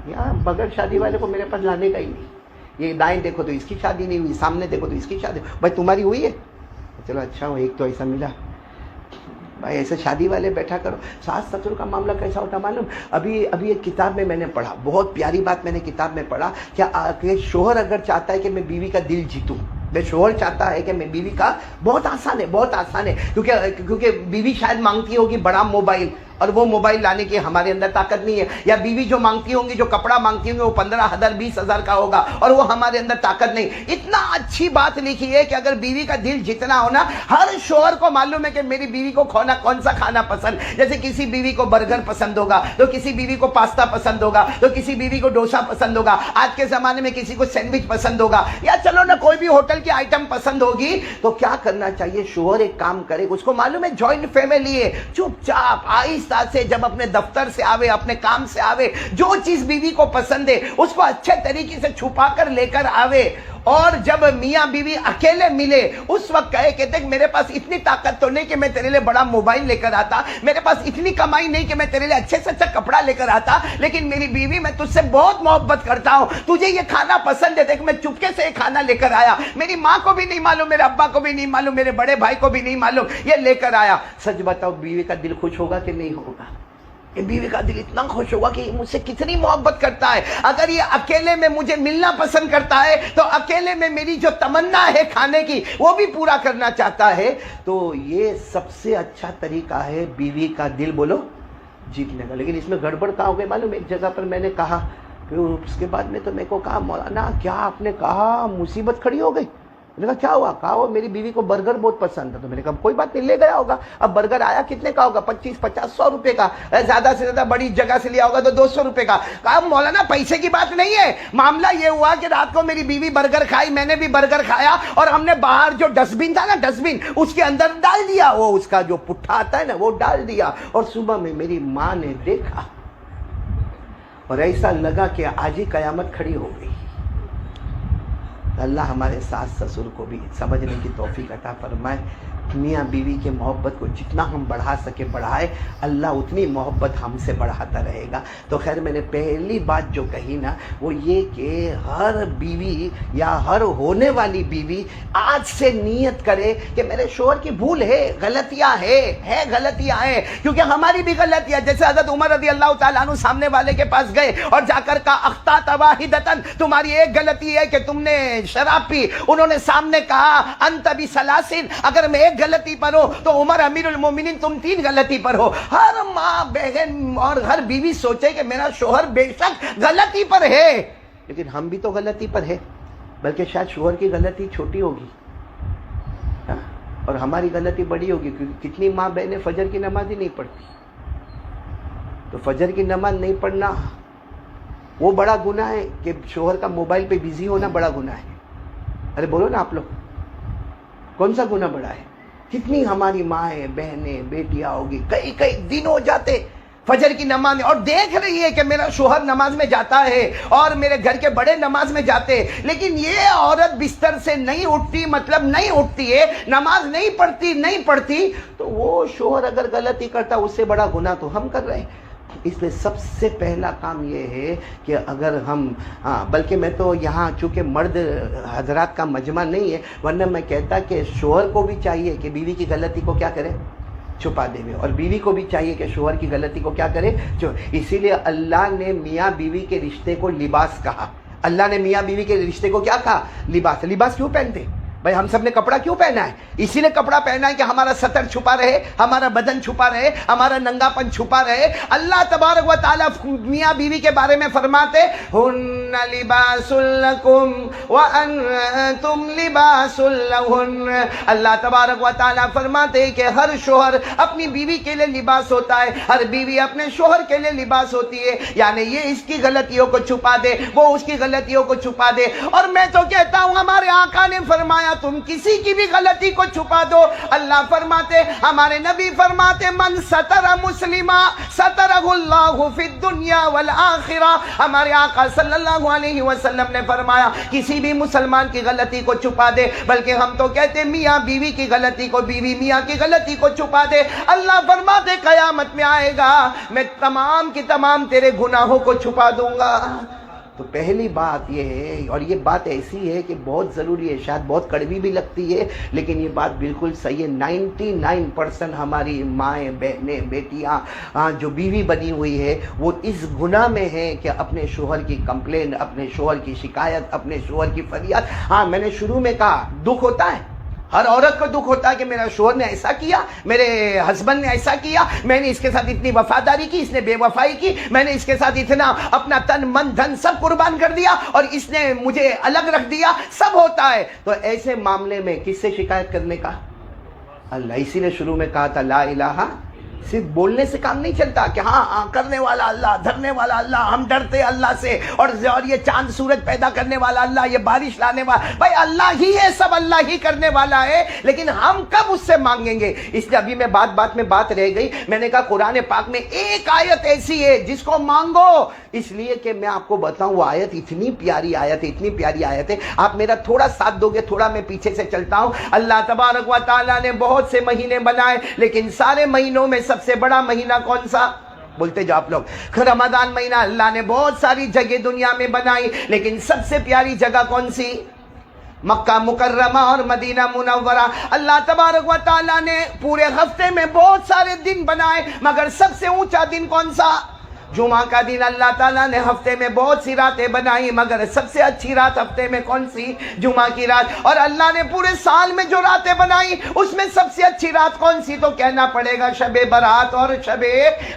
یہاں بغیر شادی والے کو میرے پاس لانے کا ہی نہیں. یہ دائیں دیکھو تو اس کی شادی نہیں ہوئی، سامنے دیکھو تو اس کی شادی. بھائی تمہاری ہوئی ہے؟ چلو اچھا ہو، ایک تو ایسا ملا. بھائی ایسے شادی والے بیٹھا کرو. ساس سسر کا معاملہ کیسا ہوتا معلوم؟ ابھی ایک کتاب میں نے پڑھا، بہت پیاری بات میں نے کتاب میں پڑھا کہ شوہر اگر چاہتا ہے کہ میں بیوی کا دل جیتوں، میں شوہر چاہتا ہے کہ میں بیوی کا، بہت آسان ہے، بہت آسان ہے. کیونکہ بیوی شاید مانگتی ہوگی بڑا موبائل، اور وہ موبائل لانے کی ہمارے اندر طاقت نہیں ہے. یا بیوی جو مانگتی ہوں گی، جو کپڑا مانگتی ہوں گی، وہ 15,000 20,000 کا ہوگا اور وہ ہمارے اندر طاقت نہیں. اتنا اچھی بات لکھی ہے کہ اگر بیوی کا دل جتنا ہونا، ہر شوہر کو معلوم ہے کہ میری بیوی کو کون سا کھانا پسند. جیسے کسی بیوی کو برگر پسند ہوگا تو کسی بیوی کو پاستا پسند ہوگا، تو کسی بیوی کو ڈوسا پسند ہوگا. آج کے زمانے میں کسی کو سینڈوچ پسند ہوگا، یا چلو نا کوئی بھی ہوٹل کی آئٹم پسند ہوگی. تو کیا کرنا چاہیے؟ شوہر ایک کام کرے، اس کو معلوم ہے جوائنٹ فیملی ہے، چپ چاپ آہستہ سے جب اپنے دفتر سے آوے، اپنے کام سے آوے، جو چیز بیوی کو پسند ہے اس کو اچھے طریقے سے چھپا کر لے کر آوے. اور جب میاں بیوی اکیلے ملے اس وقت کہے کہ دیکھ میرے پاس اتنی طاقت تو نہیں کہ میں تیرے لیے بڑا موبائل لے کر آتا، میرے پاس اتنی کمائی نہیں کہ میں تیرے لیے اچھے سے اچھا کپڑا لے کر آتا، لیکن میری بیوی میں تجھ سے بہت محبت کرتا ہوں، تجھے یہ کھانا پسند ہے، دیکھ میں چپکے سے یہ کھانا لے کر آیا، میری ماں کو بھی نہیں معلوم، میرے ابا کو بھی نہیں معلوم، میرے بڑے بھائی کو بھی نہیں معلوم، یہ لے کر آیا. سچ بتاؤ بیوی کا دل خوش ہوگا کہ نہیں ہوگا؟ بیوی کا دل اتنا خوش ہوگا کہ مجھ سے کتنی محبت کرتا ہے. اگر یہ اکیلے میں مجھے ملنا پسند کرتا ہے تو اکیلے میں میری جو تمنا ہے کھانے کی وہ بھی پورا کرنا چاہتا ہے. تو یہ سب سے اچھا طریقہ ہے بیوی کا دل بولو جیتنے کا. لیکن اس میں گڑبڑ کہاں ہو گئی معلوم؟ ایک جگہ پر میں نے کہا، پھر اس کے بعد میں تو میرے کو کہا مولانا کیا آپ نے کہا مصیبت کھڑی ہو گئی. میں نے کہا کیا ہوا؟ کہا وہ میری بیوی کو برگر بہت پسند ہے. تو میں نے کہا کوئی بات نہیں، لے گیا ہوگا. اب برگر آیا کتنے کا ہوگا؟ 25 50 100 روپے کا. زیادہ سے زیادہ بڑی جگہ سے لیا ہوگا تو 200 روپے کا. کہا مولانا پیسے کی بات نہیں ہے، معاملہ یہ ہوا کہ رات کو میری بیوی برگر کھائی، میں نے بھی برگر کھایا، اور ہم نے باہر جو ڈسٹ بن تھا نا، ڈسٹ بن اس کے اندر ڈال دیا، وہ اس کا جو پٹھا آتا ہے نا وہ ڈال دیا. اور صبح میں میری ماں نے دیکھا اور ایسا لگا کہ آج ہی قیامت کھڑی ہو گئی. اللہ ہمارے ساس سسر کو بھی سمجھنے کی توفیق عطا فرمائے. میاں بیوی کے محبت کو جتنا ہم بڑھا سکے بڑھائے، اللہ اتنی محبت ہم سے بڑھاتا رہے گا. تو خیر میں نے پہلی بات جو کہی نا وہ یہ کہ ہر بیوی یا ہر ہونے والی بیوی آج سے نیت کرے کہ میرے شوہر کی بھول ہے، غلطیاں ہے غلطیاں ہیں، کیونکہ ہماری بھی غلطیاں. جیسے حضرت عمر رضی اللہ تعالیٰ عنہ سامنے والے کے پاس گئے اور جا کر کہا اخطأت واحدۃ، تمہاری ایک غلطی ہے کہ تم نے شراب پی. انہوں نے سامنے کہا انت بثلاث، اگر میں ایک غلطی پر ہو تو عمر امیر المومنین تم 3 غلطی پر ہو. ہر ماں بہن اور ہر بیوی سوچے کہ میرا شوہر بے شک غلطی پر ہے، لیکن ہم بھی تو غلطی پر ہے، بلکہ شاید شوہر کی غلطی چھوٹی ہوگی اور ہماری غلطی بڑی ہوگی. کیونکہ کتنی ماں بہنیں فجر کی نماز ہی نہیں پڑھتی. تو فجر کی نماز نہیں پڑھنا وہ بڑا گناہ ہے کہ شوہر کا موبائل پہ بزی ہونا بڑا گناہ ہے. ارے بولو نا آپ لوگ، کون سا گناہ بڑا ہے؟ کتنی ہماری مائیں بہنیں بیٹیاں ہوگی کئی دن ہو جاتے فجر کی نماز میں، اور دیکھ رہی ہے کہ میرا شوہر نماز میں جاتا ہے اور میرے گھر کے بڑے نماز میں جاتے ہیں، لیکن یہ عورت بستر سے نہیں اٹھتی، مطلب نہیں اٹھتی ہے، نماز نہیں پڑھتی، تو وہ شوہر اگر غلطی کرتا اس سے بڑا گناہ تو ہم کر رہے ہیں۔ اس لیے سب سے پہلا کام یہ ہے کہ اگر ہم بلکہ میں تو یہاں چونکہ مرد حضرات کا مجمع نہیں ہے، ورنہ میں کہتا کہ شوہر کو بھی چاہیے کہ بیوی کی غلطی کو کیا کرے، چھپا دے، اور بیوی کو بھی چاہیے کہ شوہر کی غلطی کو کیا کرے۔ اسی لیے اللہ نے میاں بیوی کے رشتے کو لباس کہا۔ اللہ نے میاں بیوی کے رشتے کو کیا کہا؟ لباس۔ لباس کیوں پہنتے؟ بھائی ہم سب نے کپڑا کیوں پہنا ہے؟ اسی لیے کپڑا پہنا ہے کہ ہمارا سطر چھپا رہے، ہمارا بدن چھپا رہے، ہمارا ننگا پن چھپا رہے۔ اللہ تبارک و تعالیٰ میاں بیوی کے بارے میں فرماتے ہن لباس لکم وانتم لباس لہن۔ اللہ تبارک و تعالیٰ فرماتے کہ ہر شوہر اپنی بیوی کے لیے لباس ہوتا ہے، ہر بیوی اپنے شوہر کے لیے لباس ہوتی ہے، یعنی یہ اس کی غلطیوں کو چھپا دے، وہ اس کی غلطیوں کو چھپا دے۔ اور میں تو کہتا ہوں ہمارے آقا نے فرمایا تم کسی کی بھی غلطی کو چھپا دو۔ اللہ فرماتے، ہمارے نبی فرماتے من ستر مسلمہ سترہ اللہ فی الدنیا والآخرہ۔ ہمارے آقا صلی اللہ علیہ وسلم نے فرمایا کسی بھی مسلمان کی غلطی کو چھپا دے، بلکہ ہم تو کہتے میاں بیوی کی غلطی کو، بیوی میاں کی غلطی کو چھپا دے۔ اللہ فرماتے قیامت میں آئے گا میں تمام کی تمام تیرے گناہوں کو چھپا دوں گا۔ تو پہلی بات یہ ہے، اور یہ بات ایسی ہے کہ بہت ضروری ہے، شاید بہت کڑوی بھی لگتی ہے، لیکن یہ بات بالکل صحیح ہے۔ 99% ہماری مائیں، بہنیں، بیٹیاں جو بیوی بنی ہوئی ہے وہ اس گناہ میں ہے کہ اپنے شوہر کی کمپلین، اپنے شوہر کی شکایت، اپنے شوہر کی فریاد۔ ہاں میں نے شروع میں کہا دکھ ہوتا ہے، ہر عورت کو دکھ ہوتا ہے کہ میرا شوہر نے ایسا کیا، میرے ہسبینڈ نے ایسا کیا، میں نے اس کے ساتھ اتنی وفاداری کی، اس نے بے وفائی کی، میں نے اس کے ساتھ اتنا اپنا تن من دھن سب قربان کر دیا اور اس نے مجھے الگ رکھ دیا، سب ہوتا ہے۔ تو ایسے معاملے میں کس سے شکایت کرنے کا؟ اللہ۔ اسی لیے شروع میں کہا تھا لا الہ، صرف بولنے سے کام نہیں چلتا کہ ہاں کرنے والا اللہ، دھرنے والا اللہ، ہم ڈرتے اللہ سے، اور یہ چاند سورج پیدا کرنے والا اللہ، یہ بارش لانے والا، بھائی اللہ ہی ہے، سب اللہ ہی کرنے والا ہے، لیکن ہم کب اس سے مانگیں گے؟ اس لیے ابھی میں بات رہ گئی، میں نے کہا قرآن پاک میں ایک آیت ایسی ہے جس کو مانگو، اس لیے کہ میں آپ کو بتاؤں وہ آیت اتنی پیاری آیت ہے، اتنی پیاری آیت ہے، آپ میرا تھوڑا ساتھ دو گے، تھوڑا میں پیچھے سے چلتا ہوں۔ اللہ تبارک و تعالیٰ نے بہت سے مہینے بنائے، لیکن سارے مہینوں میں سب سے بڑا مہینہ کون سا؟ بولتے جو آپ لوگ، رمضان مہینہ۔ اللہ نے بہت ساری جگہ دنیا میں بنائی، لیکن سب سے پیاری جگہ کون سی؟ مکہ مکرمہ اور مدینہ منورہ۔ اللہ تبارک و تعالیٰ نے پورے ہفتے میں بہت سارے دن بنائے، مگر سب سے اونچا دن کون سا؟ جمعہ کا دن۔ اللہ تعالیٰ نے ہفتے میں بہت سی راتیں بنائی، مگر سب سے اچھی رات ہفتے میں کون سی؟ جمعہ کی رات۔ اور اللہ نے پورے سال میں جو راتیں بنائی اس میں سب سے اچھی رات کون سی؟ تو کہنا پڑے گا شب برات اور شب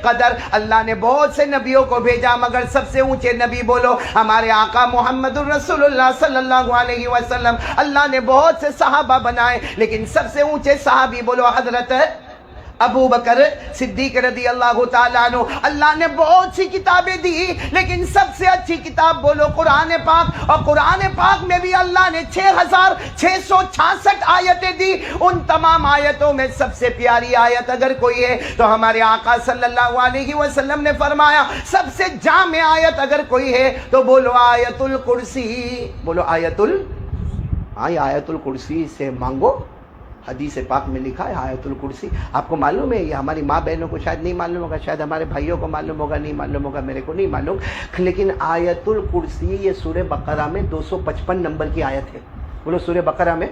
قدر۔ اللہ نے بہت سے نبیوں کو بھیجا، مگر سب سے اونچے نبی بولو ہمارے آقا محمد الرسول اللہ صلی اللہ علیہ وسلم۔ اللہ نے بہت سے صحابہ بنائے، لیکن سب سے اونچے صحابی بولو حضرت ابو بکر صدیق رضی اللہ تعالیٰ عنہ۔ اللہ نے بہت سی کتابیں دی، لیکن سب سے اچھی کتاب بولو قرآن پاک، اور قرآن پاک میں بھی اللہ نے 6666 آیتیں دی۔ ان تمام آیتوں میں سب سے پیاری آیت اگر کوئی ہے تو ہمارے آقا صلی اللہ علیہ وسلم نے فرمایا سب سے جامع آیت اگر کوئی ہے تو بولو آیت الکرسی۔ بولو آیت الکرسی سے مانگو۔ حدیث پاک میں لکھا ہے آیت الکرسی۔ آپ کو معلوم ہے، یہ ہماری ماں بہنوں کو شاید نہیں معلوم ہوگا، شاید ہمارے بھائیوں کو معلوم ہوگا، نہیں معلوم ہوگا، میرے کو نہیں معلوم، لیکن آیت الکرسی یہ سورہ بقرہ میں 255 نمبر کی آیت ہے۔ بولو سورہ بقرہ میں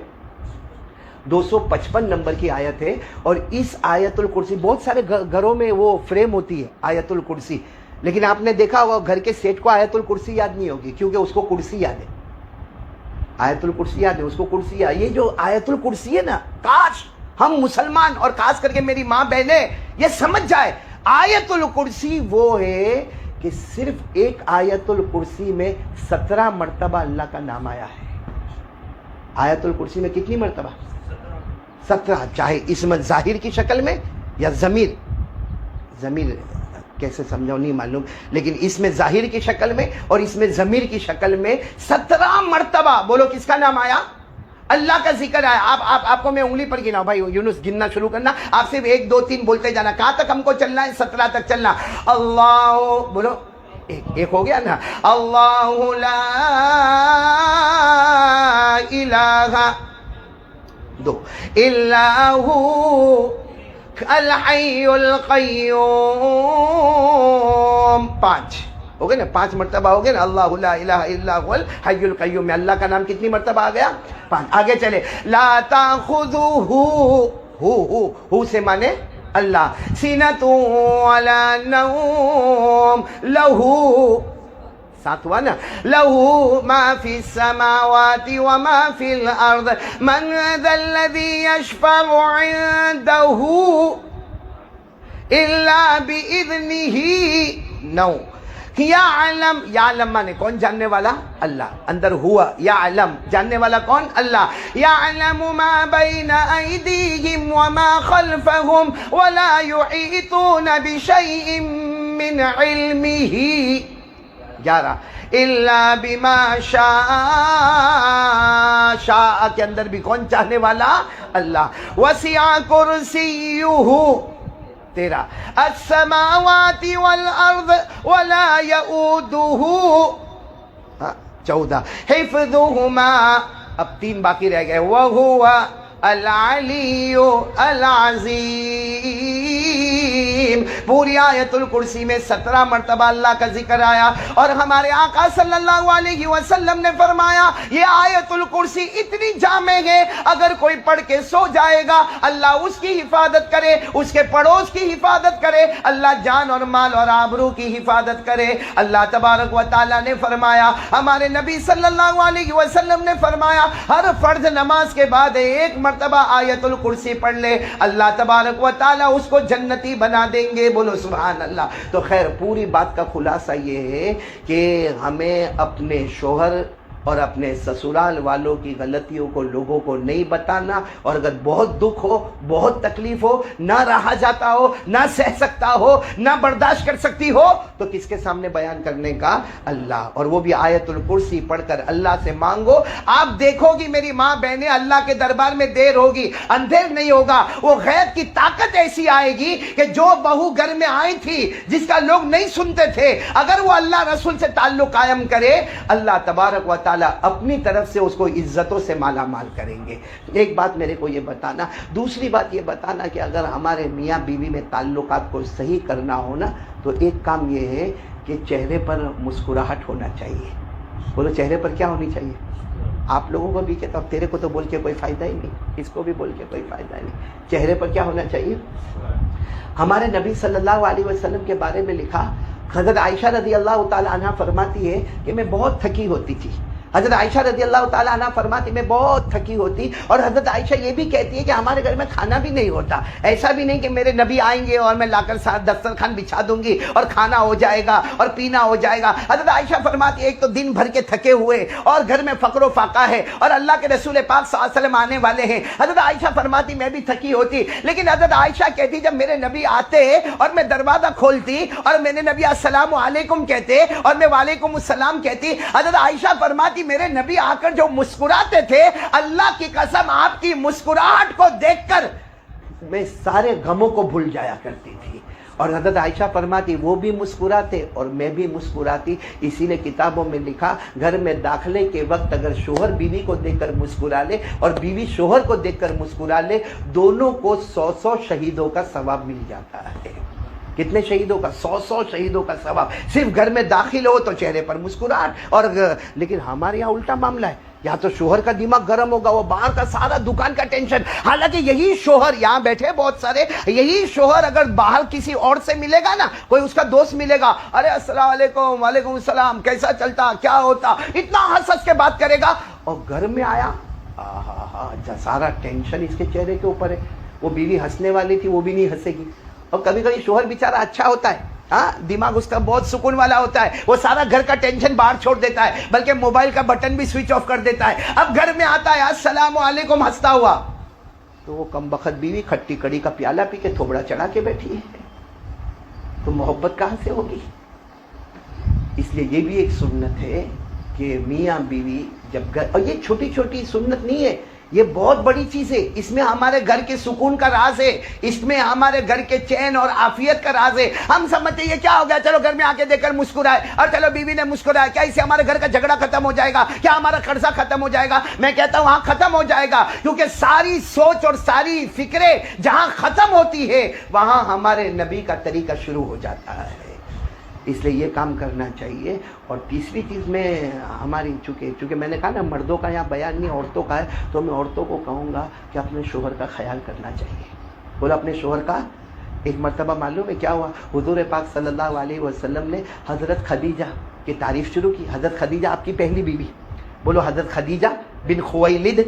255 نمبر کی آیت ہے، اور اس آیت الکرسی بہت سارے گھروں میں وہ فریم ہوتی ہے آیت الکرسی، لیکن آپ نے دیکھا ہوگا گھر کے سیٹ کو آیت الکرسی یاد نہیں ہوگی، کیونکہ اس کو کرسی یاد ہے۔ آیت الکرسی یاد ہے اس کو، کرسی یاد۔ یہ جو آیت الکرسی ہے نا، کاش ہم مسلمان اور خاص کر کے میری ماں بہنیں یہ سمجھ جائے، آیت الکرسی وہ ہے کہ صرف ایک آیت الکرسی میں 17 مرتبہ اللہ کا نام آیا ہے۔ آیت الکرسی میں کتنی مرتبہ؟ 17، چاہے اسم ظاہر کی شکل میں یا ضمیر کیسے سمجھاؤ نہیں معلوم، لیکن اس میں ظاہر کی شکل میں اور اس میں ضمیر کی شکل میں 17 مرتبہ بولو کس کا نام آیا؟ اللہ کا ذکر ہے. آپ کو میں انگلی پر گناؤں بھائی یونس, گننا شروع کرنا, آپ صرف 1 2 3 بولتے جانا. کہاں تک ہم کو چلنا ہے؟ 17 تک چلنا. اللہ بولو, ایک ہو گیا نا. اللہ لا الہ 2 الا ہو الحی القیوم 5 ہو گئے نا, 5 مرتبہ ہو گئے نا. اللہ لا الہ الا هو الحی القیوم میں اللہ کا نام کتنی مرتبہ آ گیا؟ 5. آگے چلے. لا تاخذہ ہو سے مانے اللہ, سینۃ ولا نوم, لہو 7 ہوا نا. لہو ما فی السماوات وما فی الارض من ذا الذی یشفع عنده الا باذنہ 9. یعلم مانے کون جاننے والا؟ اللہ. اندر ہوا یعلم, جاننے والا کون؟ اللہ. یعلم ما بین ایدیہم وما خلفہم ولا یحیطون بشیء من علمہ 11 الا بما شاء. شاء کے اندر بھی کون چاہنے والا؟ اللہ. وسع کرسیہ 13 السماوات والارض ولا یؤودہ 14 حفظہما. اب 3 باقی رہ گئے. وہو العلی العظیم. پوری آیت الکرسی میں 17 مرتبہ اللہ کا ذکر آیا, اور ہمارے آقا صلی اللہ علیہ وسلم نے فرمایا یہ آیت الکرسی اتنی جامع ہے, اگر کوئی پڑھ کے سو جائے گا اللہ اس کی حفاظت کرے, اس کے پڑوس کی حفاظت کرے, اللہ جان اور مال اور آبرو کی حفاظت کرے. اللہ تبارک و تعالیٰ نے فرمایا, ہمارے نبی صلی اللہ علیہ وسلم نے فرمایا ہر فرض نماز کے بعد 1 مرتبہ آیت الکرسی پڑھ لے, اللہ تبارک و تعالیٰ اس کو جنتی بنا دیں گے. بولو سبحان اللہ. تو خیر پوری بات کا خلاصہ یہ ہے کہ ہمیں اپنے شوہر اور اپنے سسرال والوں کی غلطیوں کو لوگوں کو نہیں بتانا, اور اگر بہت دکھ ہو, بہت تکلیف ہو, نہ رہا جاتا ہو, نہ سہ سکتا ہو, نہ برداشت کر سکتی ہو, تو کس کے سامنے بیان کرنے کا؟ اللہ. اور وہ بھی آیت الکرسی پڑھ کر اللہ سے مانگو. آپ دیکھو گی میری ماں بہنیں, اللہ کے دربار میں دیر ہوگی, اندھیر نہیں ہوگا. وہ غیب کی طاقت ایسی آئے گی کہ جو بہو گھر میں آئی تھی جس کا لوگ نہیں سنتے تھے, اگر وہ اللہ رسول سے تعلق قائم کرے, اللہ تبارک و تعالیٰ اپنی طرف سے اس کو عزتوں سے مالا مال کریں گے. ایک بات میرے کو یہ بتانا. دوسری بات یہ بتانا کہ اگر ہمارے میاں بیوی میں تعلقات کو صحیح کرنا ہو نا, تو ایک کام یہ ہے کہ چہرے پر مسکراہٹ ہونا چاہیے. بولو چہرے پر کیا ہونی چاہیے؟ آپ لوگوں کو بھی کہتا ہوں, تیرے کو تو بول کے کوئی فائدہ ہی نہیں, اس کو بھی بول کے کوئی فائدہ ہی نہیں. چہرے پر کیا ہونا چاہیے؟ ہمارے نبی صلی اللہ علیہ وسلم کے بارے میں لکھا, حضرت عائشہ رضی اللہ تعالی عنہ فرماتی ہے کہ میں بہت تھکی ہوتی تھی. حضرت عائشہ رضی اللہ تعالیٰ عنہ فرماتی میں بہت تھکی ہوتی, اور حضرت عائشہ یہ بھی کہتی ہے کہ ہمارے گھر میں کھانا بھی نہیں ہوتا. ایسا بھی نہیں کہ میرے نبی آئیں گے اور میں لا کر ساتھ دسترخوان بچھا دوں گی اور کھانا ہو جائے گا اور پینا ہو جائے گا. حضرت عائشہ فرماتی ایک تو دن بھر کے تھکے ہوئے اور گھر میں فقر و فاقہ ہے اور اللہ کے رسول پاک صلی اللہ علیہ وسلم آنے والے ہیں. حضرت عائشہ فرماتی میں بھی تھکی ہوتی, لیکن حضرت عائشہ کہتی جب میرے نبی آتے اور میں دروازہ کھولتی اور میرے نبی السلام علیکم کہتے اور میں وعلیکم السلام کہتی, حضرت عائشہ فرماتی میرے نبی آ کر جو مسکراتے تھے, اللہ کی قسم آپ کی مسکراہٹ کو دیکھ کر میں سارے غموں کو بھول جایا کرتی تھی. اور حضرت عائشہ فرماتی وہ بھی مسکراتے اور میں بھی مسکراتی. اسی نے کتابوں میں لکھا گھر میں داخلے کے وقت اگر شوہر بیوی کو دیکھ کر مسکرا لے اور بیوی شوہر کو دیکھ کر مسکرا لے, دونوں کو 100 شہیدوں کا ثواب مل جاتا ہے. کتنے شہیدوں کا؟ 100 شہیدوں کا ثواب. صرف گھر میں داخل ہو تو چہرے پر مسکراہٹ. اور لیکن ہمارے یہاں الٹا معاملہ ہے, یا تو شوہر کا دماغ گرم ہوگا, وہ باہر کا سارا دکان کا ٹینشن. حالانکہ یہی شوہر, یہاں بیٹھے بہت سارے, یہی شوہر اگر باہر کسی اور سے ملے گا نا, کوئی اس کا دوست ملے گا, ارے السلام علیکم, وعلیکم السلام, کیسا چلتا, کیا ہوتا, اتنا ہنس ہنس کے بات کرے گا. اور گھر میں آیا سارا ٹینشن اس کے چہرے کے اوپر ہے. وہ بیوی ہنسنے والی تھی وہ بھی نہیں ہنسے گی. اور کبھی کبھی شوہر بیچارہ اچھا ہوتا ہے, ہاں دماغ اس کا بہت سکون والا ہوتا ہے, وہ سارا گھر کا ٹینشن باہر چھوڑ دیتا ہے, بلکہ موبائل کا بٹن بھی سوئچ آف کر دیتا ہے. اب گھر میں آتا ہے السلام علیکم ہنستا ہوا, تو وہ کم بخت بیوی کھٹی کڑی کا پیالہ پی کے تھوبڑا چڑھا کے بیٹھی ہے, تو محبت کہاں سے ہوگی؟ اس لیے یہ بھی ایک سنت ہے کہ میاں بیوی جب گھر, اور یہ چھوٹی چھوٹی سنت نہیں ہے, یہ بہت بڑی چیز ہے، اس میں ہمارے گھر کے سکون کا راز ہے، اس میں ہمارے گھر کے چین اور عافیت کا راز ہے۔ ہم سمجھتے ہیں یہ کیا ہو گیا، چلو گھر میں آ کے دیکھ کر مسکرائے، اور چلو بیوی نے مسکرایا، کیا اس سے ہمارے گھر کا جھگڑا ختم ہو جائے گا، کیا ہمارا قرضہ ختم ہو جائے گا؟ میں کہتا ہوں ہاں ختم ہو جائے گا، کیونکہ ساری سوچ اور ساری فکریں جہاں ختم ہوتی ہے وہاں ہمارے نبی کا طریقہ شروع ہو جاتا ہے۔ اس لیے یہ کام کرنا چاہیے۔ اور تیسری چیز میں ہماری چونکہ میں نے کہا نا مردوں کا یہاں بیان نہیں عورتوں کا ہے، تو میں عورتوں کو کہوں گا کہ اپنے شوہر کا خیال کرنا چاہیے۔ بولو اپنے شوہر کا۔ ایک مرتبہ معلوم ہے کیا ہوا، حضور پاک صلی اللہ علیہ وسلم نے حضرت خدیجہ کی تعریف شروع کی۔ حضرت خدیجہ آپ کی پہلی بیوی، بولو حضرت خدیجہ بن خویلد،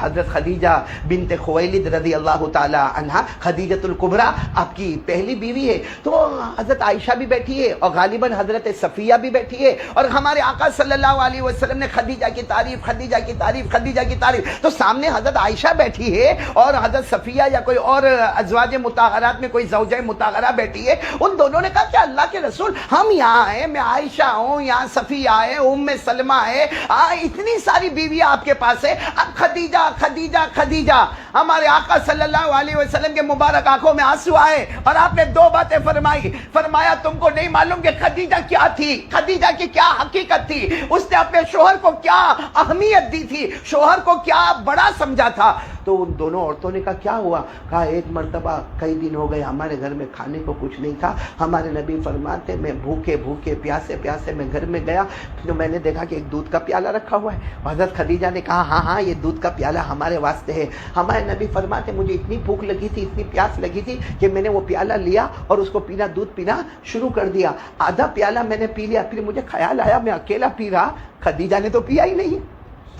حضرت خدیجہ بنت خویلد رضی اللہ تعالی عنہا، خدیجۃ الکبریٰ آپ کی پہلی بیوی ہے۔ تو حضرت عائشہ بھی بیٹھی ہے اور غالباً حضرت صفیہ بھی بیٹھی ہے، اور ہمارے آقا صلی اللہ علیہ وسلم نے خدیجہ کی تعریف، خدیجہ کی تعریف، خدیجہ کی تعریف، تو سامنے حضرت عائشہ بیٹھی ہے اور حضرت صفیہ یا کوئی اور ازواج مطہرات میں کوئی زوجہ مطہرہ بیٹھی ہے۔ ان دونوں نے کہا کہ اللہ کے رسول ہم یہاں ہیں، میں عائشہ ہوں، یہاں صفیہ ہے، ام سلمہ ہے، اتنی ساری بیوی آپ کے پاس ہے، اب خدیجہ خدیجہ خدیجہ۔ ہمارے آقا صلی اللہ علیہ وسلم کے مبارک آنکھوں میں آنسو آئے اور آپ نے دو باتیں فرمائی۔ فرمایا تم کو نہیں معلوم کہ خدیجہ کیا تھی، خدیجہ کی کیا حقیقت تھی، اس نے اپنے شوہر کو کیا اہمیت دی تھی، شوہر کو کیا بڑا سمجھا تھا۔ تو ان دونوں عورتوں نے کہا کیا ہوا؟ کہا ایک مرتبہ کئی دن ہو گئے ہمارے گھر میں کھانے کو کچھ نہیں تھا، ہمارے نبی فرماتے میں بھوکے بھوکے پیاسے پیاسے میں گھر میں گیا تو میں نے دیکھا کہ ایک دودھ کا پیالہ رکھا ہوا ہے۔ حضرت خدیجہ نے کہا ہاں ہاں یہ دودھ کا پیالہ ہمارے واسطے ہے۔ ہمارے نبی فرماتے مجھے اتنی بھوک لگی تھی، اتنی پیاس لگی تھی کہ میں نے وہ پیالہ لیا اور اس کو پینا، دودھ پینا شروع کر دیا۔ آدھا پیالہ میں نے پی لیا، پھر مجھے خیال آیا میں اکیلا پی رہا، خدیجہ نے تو پیا ہی نہیں۔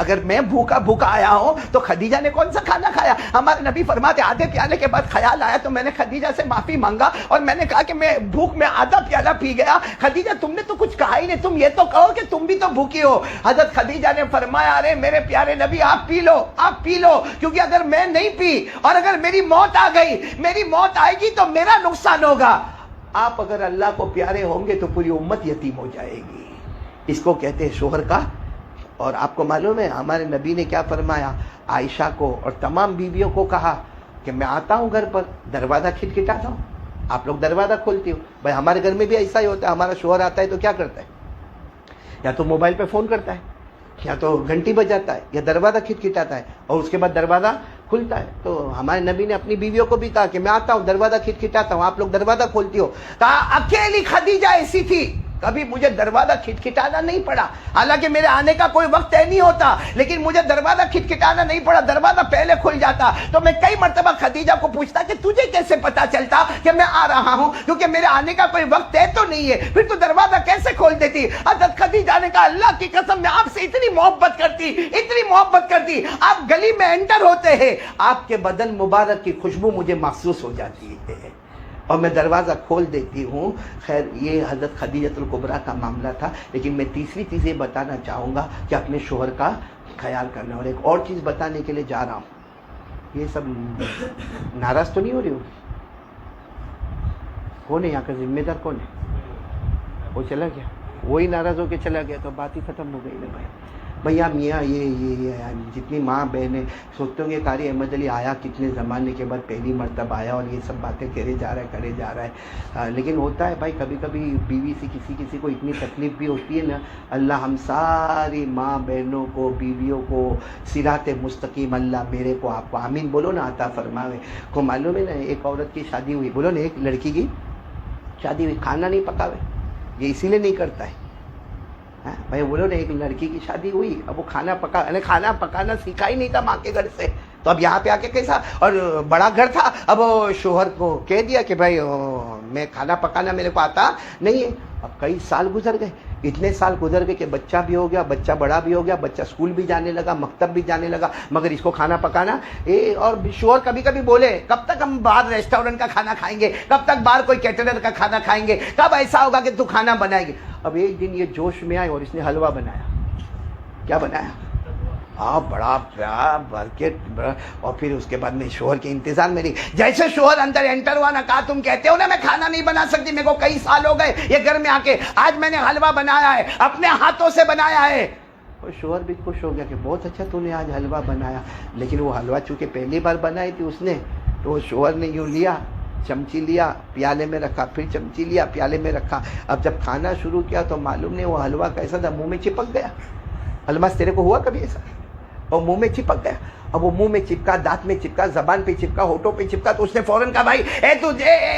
اگر میں بھوکا بھوکا آیا ہوں تو خدیجہ نے کون سا کھانا کھایا؟ ہمارے نبی فرماتے آدھے پیالے کے بعد خیال آیا تو میں نے خدیجہ سے معافی مانگا اور میں نے کہا کہ میں بھوک میں آدھا پیالہ پی گیا۔ خدیجہ تم نے تو کچھ کہا ہی نہیں، تم یہ تو کہو کہ تم بھی تو بھوکی ہو۔ حضرت خدیجہ نے فرمایا ارے میرے پیارے نبی آپ پی لو، آپ پی لو، کیونکہ اگر میں نہیں پی اور اگر میری موت آ گئی، میری موت آئے گی تو میرا نقصان ہوگا۔ آپ اگر اللہ کو پیارے ہوں گے تو پوری امت یتیم ہو جائے گی۔ اس کو کہتے ہیں شوہر کا۔ اور آپ کو معلوم ہے ہمارے نبی نے کیا فرمایا؟ عائشہ کو اور تمام بیویوں کو کہا کہ میں آتا ہوں گھر پر، دروازہ کھٹکھٹاتا ہوں، آپ لوگ دروازہ کھولتی ہو۔ بھائی ہمارے گھر میں بھی ایسا ہی ہوتا ہے، ہمارا شوہر آتا ہے تو کیا کرتا ہے؟ یا تو موبائل پہ فون کرتا ہے، یا تو گھنٹی بجاتا ہے، یا دروازہ کھٹکھٹاتا ہے اور اس کے بعد دروازہ کھلتا ہے۔ تو ہمارے نبی نے اپنی بیویوں کو بھی کہا کہ میں آتا ہوں، دروازہ کھٹکھٹاتا ہوں، آپ لوگ دروازہ کھولتی ہو۔ کہا اکیلی خدیجہ ایسی تھی، کبھی مجھے دروازہ کھٹکھٹانا نہیں پڑا، حالانکہ میرے آنے کا کوئی وقت طے نہیں ہوتا، لیکن مجھے دروازہ کھٹکھٹانا نہیں پڑا، دروازہ پہلے کھل جاتا۔ تو میں کئی مرتبہ خدیجہ کو پوچھتا کہ تجھے کیسے پتا چلتا کہ میں آ رہا ہوں، کیونکہ میرے آنے کا کوئی وقت طے تو نہیں ہے، پھر تو دروازہ کیسے کھول دیتی؟ حضرت خدیجہ نے کہا اللہ کی قسم میں آپ سے اتنی محبت کرتی، اتنی محبت کرتی، آپ گلی میں انٹر ہوتے ہیں آپ کے بدن مبارک کی خوشبو مجھے محسوس ہو جاتی ہے اور میں دروازہ کھول دیتی ہوں۔ خیر یہ حضرت خدیجۃ الکبریٰ کا معاملہ تھا، لیکن میں تیسری چیز یہ بتانا چاہوں گا کہ اپنے شوہر کا خیال کرنا۔ اور ایک اور چیز بتانے کے لیے جا رہا ہوں، یہ سب ناراض تو نہیں ہو رہی ہو؟ کون ہے یہاں کا ذمہ دار؟ کون ہے؟ وہ چلا گیا، وہی ناراض ہو کے چلا گیا تو بات ہی ختم ہو گئی نا بھائی۔ بھیا میاں یہ جتنی ماں بہنیں سوچتے ہوں گے قاری احمد علی آیا کتنے زمانے کے بعد پہلی مرتبہ آیا اور یہ سب باتیں کرے جا رہا ہے، لیکن ہوتا ہے بھائی کبھی کبھی بیوی سے کسی کو اتنی تکلیف بھی ہوتی ہے نا۔ اللہ ہم ساری ماں بہنوں کو، بیویوں کو صراط مستقیم اللہ میرے کو آپ کو آمین بولو نا عطا فرماوے۔ کو معلوم ہے نا ایک عورت کی شادی ہوئی، بولو نا ایک لڑکی کی شادی ہوئی، کھانا نہیں پکاوے، یہ اسی لیے نہیں کرتا ہے بھائی، بولو نا ایک لڑکی کی شادی ہوئی، اب وہ کھانا پکانا سیکھا ہی نہیں تھا ماں کے گھر سے، تو اب یہاں پہ آ کے کیسا؟ اور بڑا گھر تھا، اب شوہر کو کہہ دیا کہ بھائی میں کھانا پکانا میرے کو آتا نہیں ہے۔ اب کئی سال گزر گئے، اتنے سال گزر گئے کہ بچہ بھی ہو گیا، بچہ بڑا بھی ہو گیا، بچہ اسکول بھی جانے لگا، مکتب بھی جانے لگا، مگر اس کو کھانا پکانا اور شوہر کبھی کبھی بولے کب تک ہم باہر ریسٹورنٹ کا کھانا کھائیں گے، کب تک باہر کوئی کیٹرر کا کھانا کھائیں گے، کب ایسا ہوگا کہ تو کھانا بنائے گی۔ اب ایک دن یہ جوش میں آئے اور اس نے حلوہ بنایا۔ کیا بنایا؟ بڑا بھر کے، اور پھر اس کے بعد میں شوہر کے انتظار میں رہی۔ جیسے شوہر اندر انٹر ہوا نا، کہا تم کہتے ہو نا میں کھانا نہیں بنا سکتی، میرے کو کئی سال ہو گئے یہ گھر میں آ کے، آج میں نے حلوہ بنایا ہے، اپنے ہاتھوں سے بنایا ہے۔ اور شوہر بھی خوش ہو گیا کہ بہت اچھا تو نے آج حلوہ بنایا. لیکن وہ حلوہ چونکہ پہلی بار بنائی تھی اس نے, تو وہ شوہر نے یوں لیا, چمچی لیا, پیالے میں رکھا, پھر چمچی لیا, پیالے میں رکھا. اب جب کھانا شروع کیا تو معلوم نہیں وہ حلوہ کیسا تھا, منہ میں چپک گیا. الماس تیرے کو ہوا کبھی ایسا؟ اور منہ میں چپک گیا. اب وہ منہ میں چپکا, دانت میں چپکا, زبان پہ چپکا, ہونٹوں پہ چپکا, تو اس نے فوراً کہا بھائی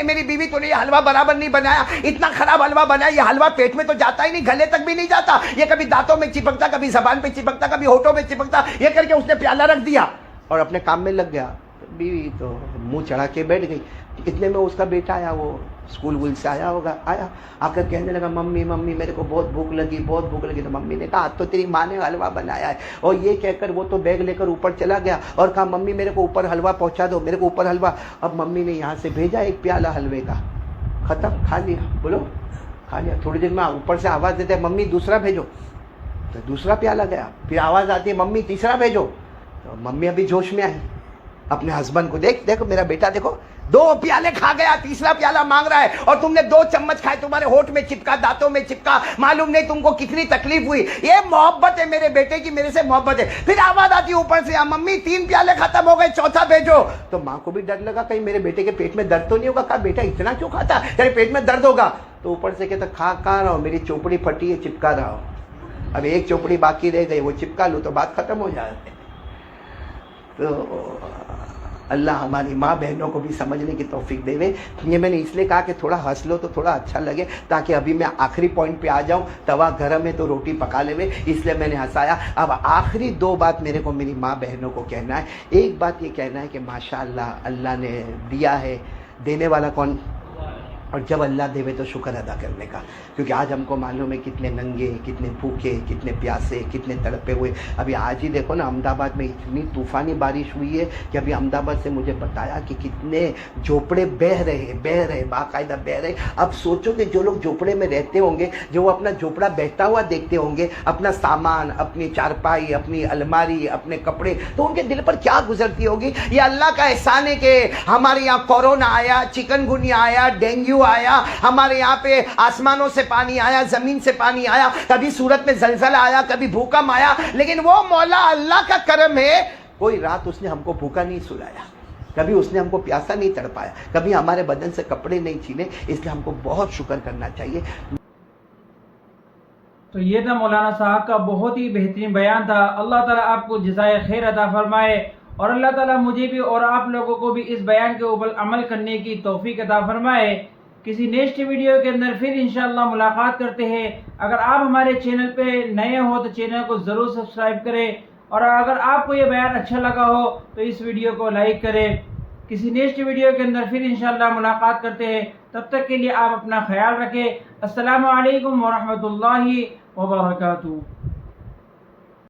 میری بیوی تو نے یہ حلوہ برابر نہیں بنایا, اتنا خراب حلوہ بنایا, یہ حلوہ پیٹ میں تو جاتا ہی نہیں, گلے تک بھی نہیں جاتا, یہ کبھی دانتوں میں چپکتا, کبھی زبان پہ چپکتا, کبھی ہونٹوں میں چپکتا. یہ کر کے اس نے پیالہ رکھ دیا اور اپنے کام میں لگ گیا. بیوی تو منہ چڑھا کے بیٹھ گئی. اتنے میں اس کا بیٹا آیا, وہ اسکول وول سے آیا ہوگا, آیا آ کر کہنے لگا ممی ممی میرے کو بہت بھوک لگی, بہت بھوک لگی. تو ممی نے کہا آج تو تیری ماں نے حلوہ بنایا ہے. اور یہ کہہ کر وہ تو بیگ لے کر اوپر چلا گیا اور کہا ممی میرے کو اوپر حلوہ پہنچا دو, میرے کو اوپر حلوہ. اب ممی نے یہاں سے بھیجا ایک پیالہ حلوے کا, ختم, کھا لیا. بولو کھا لیا. تھوڑی دیر میں اوپر سے آواز دیتے ہیں ممی دوسرا بھیجو, تو دوسرا پیالہ گیا. پھر آواز آتی ہے ممی تیسرا بھیجو. تو ممی ابھی جوش میں آئی, اپنے ہسبینڈ کو دیکھو میرا بیٹا دیکھو 2 پیالے کھا گیا, تیسرا پیالہ مانگ رہا ہے, اور تم نے 2 چمچ کھائے, تمہارے ہونٹ میں چپکا, دانتوں میں چپکا, معلوم نہیں تم کو کتنی تکلیف ہوئی. یہ محبت ہے میرے بیٹے کی, میرے سے محبت ہے. پھر آواز آتی اوپر سے ممی 3 پیالے ختم ہو گئے, چوتھا بھیجو. تو ماں کو بھی ڈر لگا کہیں میرے بیٹے کے پیٹ میں درد تو نہیں ہوگا. کہا بیٹا اتنا کیوں کھاتا, تیرے پیٹ میں درد ہوگا. تو اوپر سے کہتا کھا رہا ہوں, میری چوپڑی پھٹی ہے, چپکا رہا ہوں, اب ایک چوپڑی باقی رہ گئی, وہ چپکا لوں تو بات ختم ہو جائے. تو اللہ ہماری ماں بہنوں کو بھی سمجھنے کی توفیق دے. یہ میں نے اس لیے کہا کہ تھوڑا ہنس لو تو تھوڑا اچھا لگے, تاکہ ابھی میں آخری پوائنٹ پہ آ جاؤں. توا گرم ہے تو روٹی پکا لے ہوئے, اس لیے میں نے ہنسایا. اب آخری 2 بات میرے کو میری ماں بہنوں کو کہنا ہے. ایک بات یہ کہنا ہے کہ ماشاءاللہ اللہ نے دیا ہے, دینے والا کون, اور جب اللہ دے تو شکر ادا کرنے کا. کیونکہ آج ہم کو معلوم ہے کتنے ننگے, کتنے بھوکے, کتنے پیاسے, کتنے تڑپے ہوئے. ابھی آج ہی دیکھو نا احمد آباد میں اتنی طوفانی بارش ہوئی ہے کہ ابھی احمد آباد سے مجھے بتایا کہ کتنے جھوپڑے بہہ رہے, باقاعدہ بہہ رہے. اب سوچو کہ جو لوگ جھوپڑے میں رہتے ہوں گے, جو وہ اپنا جھوپڑا بہتا ہوا دیکھتے ہوں گے, اپنا سامان, اپنی چارپائی, اپنی الماری, اپنے کپڑے, تو ان کے دل پر کیا گزرتی ہوگی. یہ اللہ کا احسان ہے کہ ہمارے یہاں کورونا آیا, چکن گنیا آیا, ڈینگو آیا, ہمارے یہاں پہ آسمانوں سے پانی آیا, زمین سے پانی آیا, کبھی صورت میں زلزلہ آیا, کبھی بھوکم آیا. لیکن وہ مولا اللہ کا کرم ہے, کوئی رات اس نے ہم کو بھوکا نہیں سلایا, کبھی اس نے ہم کو پیاسا نہیں تڑپایا, کبھی ہمارے بدن سے کپڑے نہیں چھینے. اس لیے ہم کو بہت شکر کرنا چاہیے. تو یہ تھا مولانا صاحب کا بہت ہی بہترین بیان تھا. اللہ تعالیٰ آپ کو جزائے خیر عطا فرمائے, اور اللہ تعالیٰ مجھے بھی اور آپ لوگوں کو بھی اس بیان کے اوپر عمل کرنے کی توفیق عطا فرمائے. کسی نیکسٹ ویڈیو کے اندر پھر انشاءاللہ ملاقات کرتے ہیں. اگر آپ ہمارے چینل پہ نئے ہو تو چینل کو ضرور سبسکرائب کریں, اور اگر آپ کو یہ بیان اچھا لگا ہو تو اس ویڈیو کو لائک کریں. کسی نیکسٹ ویڈیو کے اندر پھر انشاءاللہ ملاقات کرتے ہیں. تب تک کے لیے آپ اپنا خیال رکھیں. السلام علیکم ورحمۃ اللہ وبرکاتہ.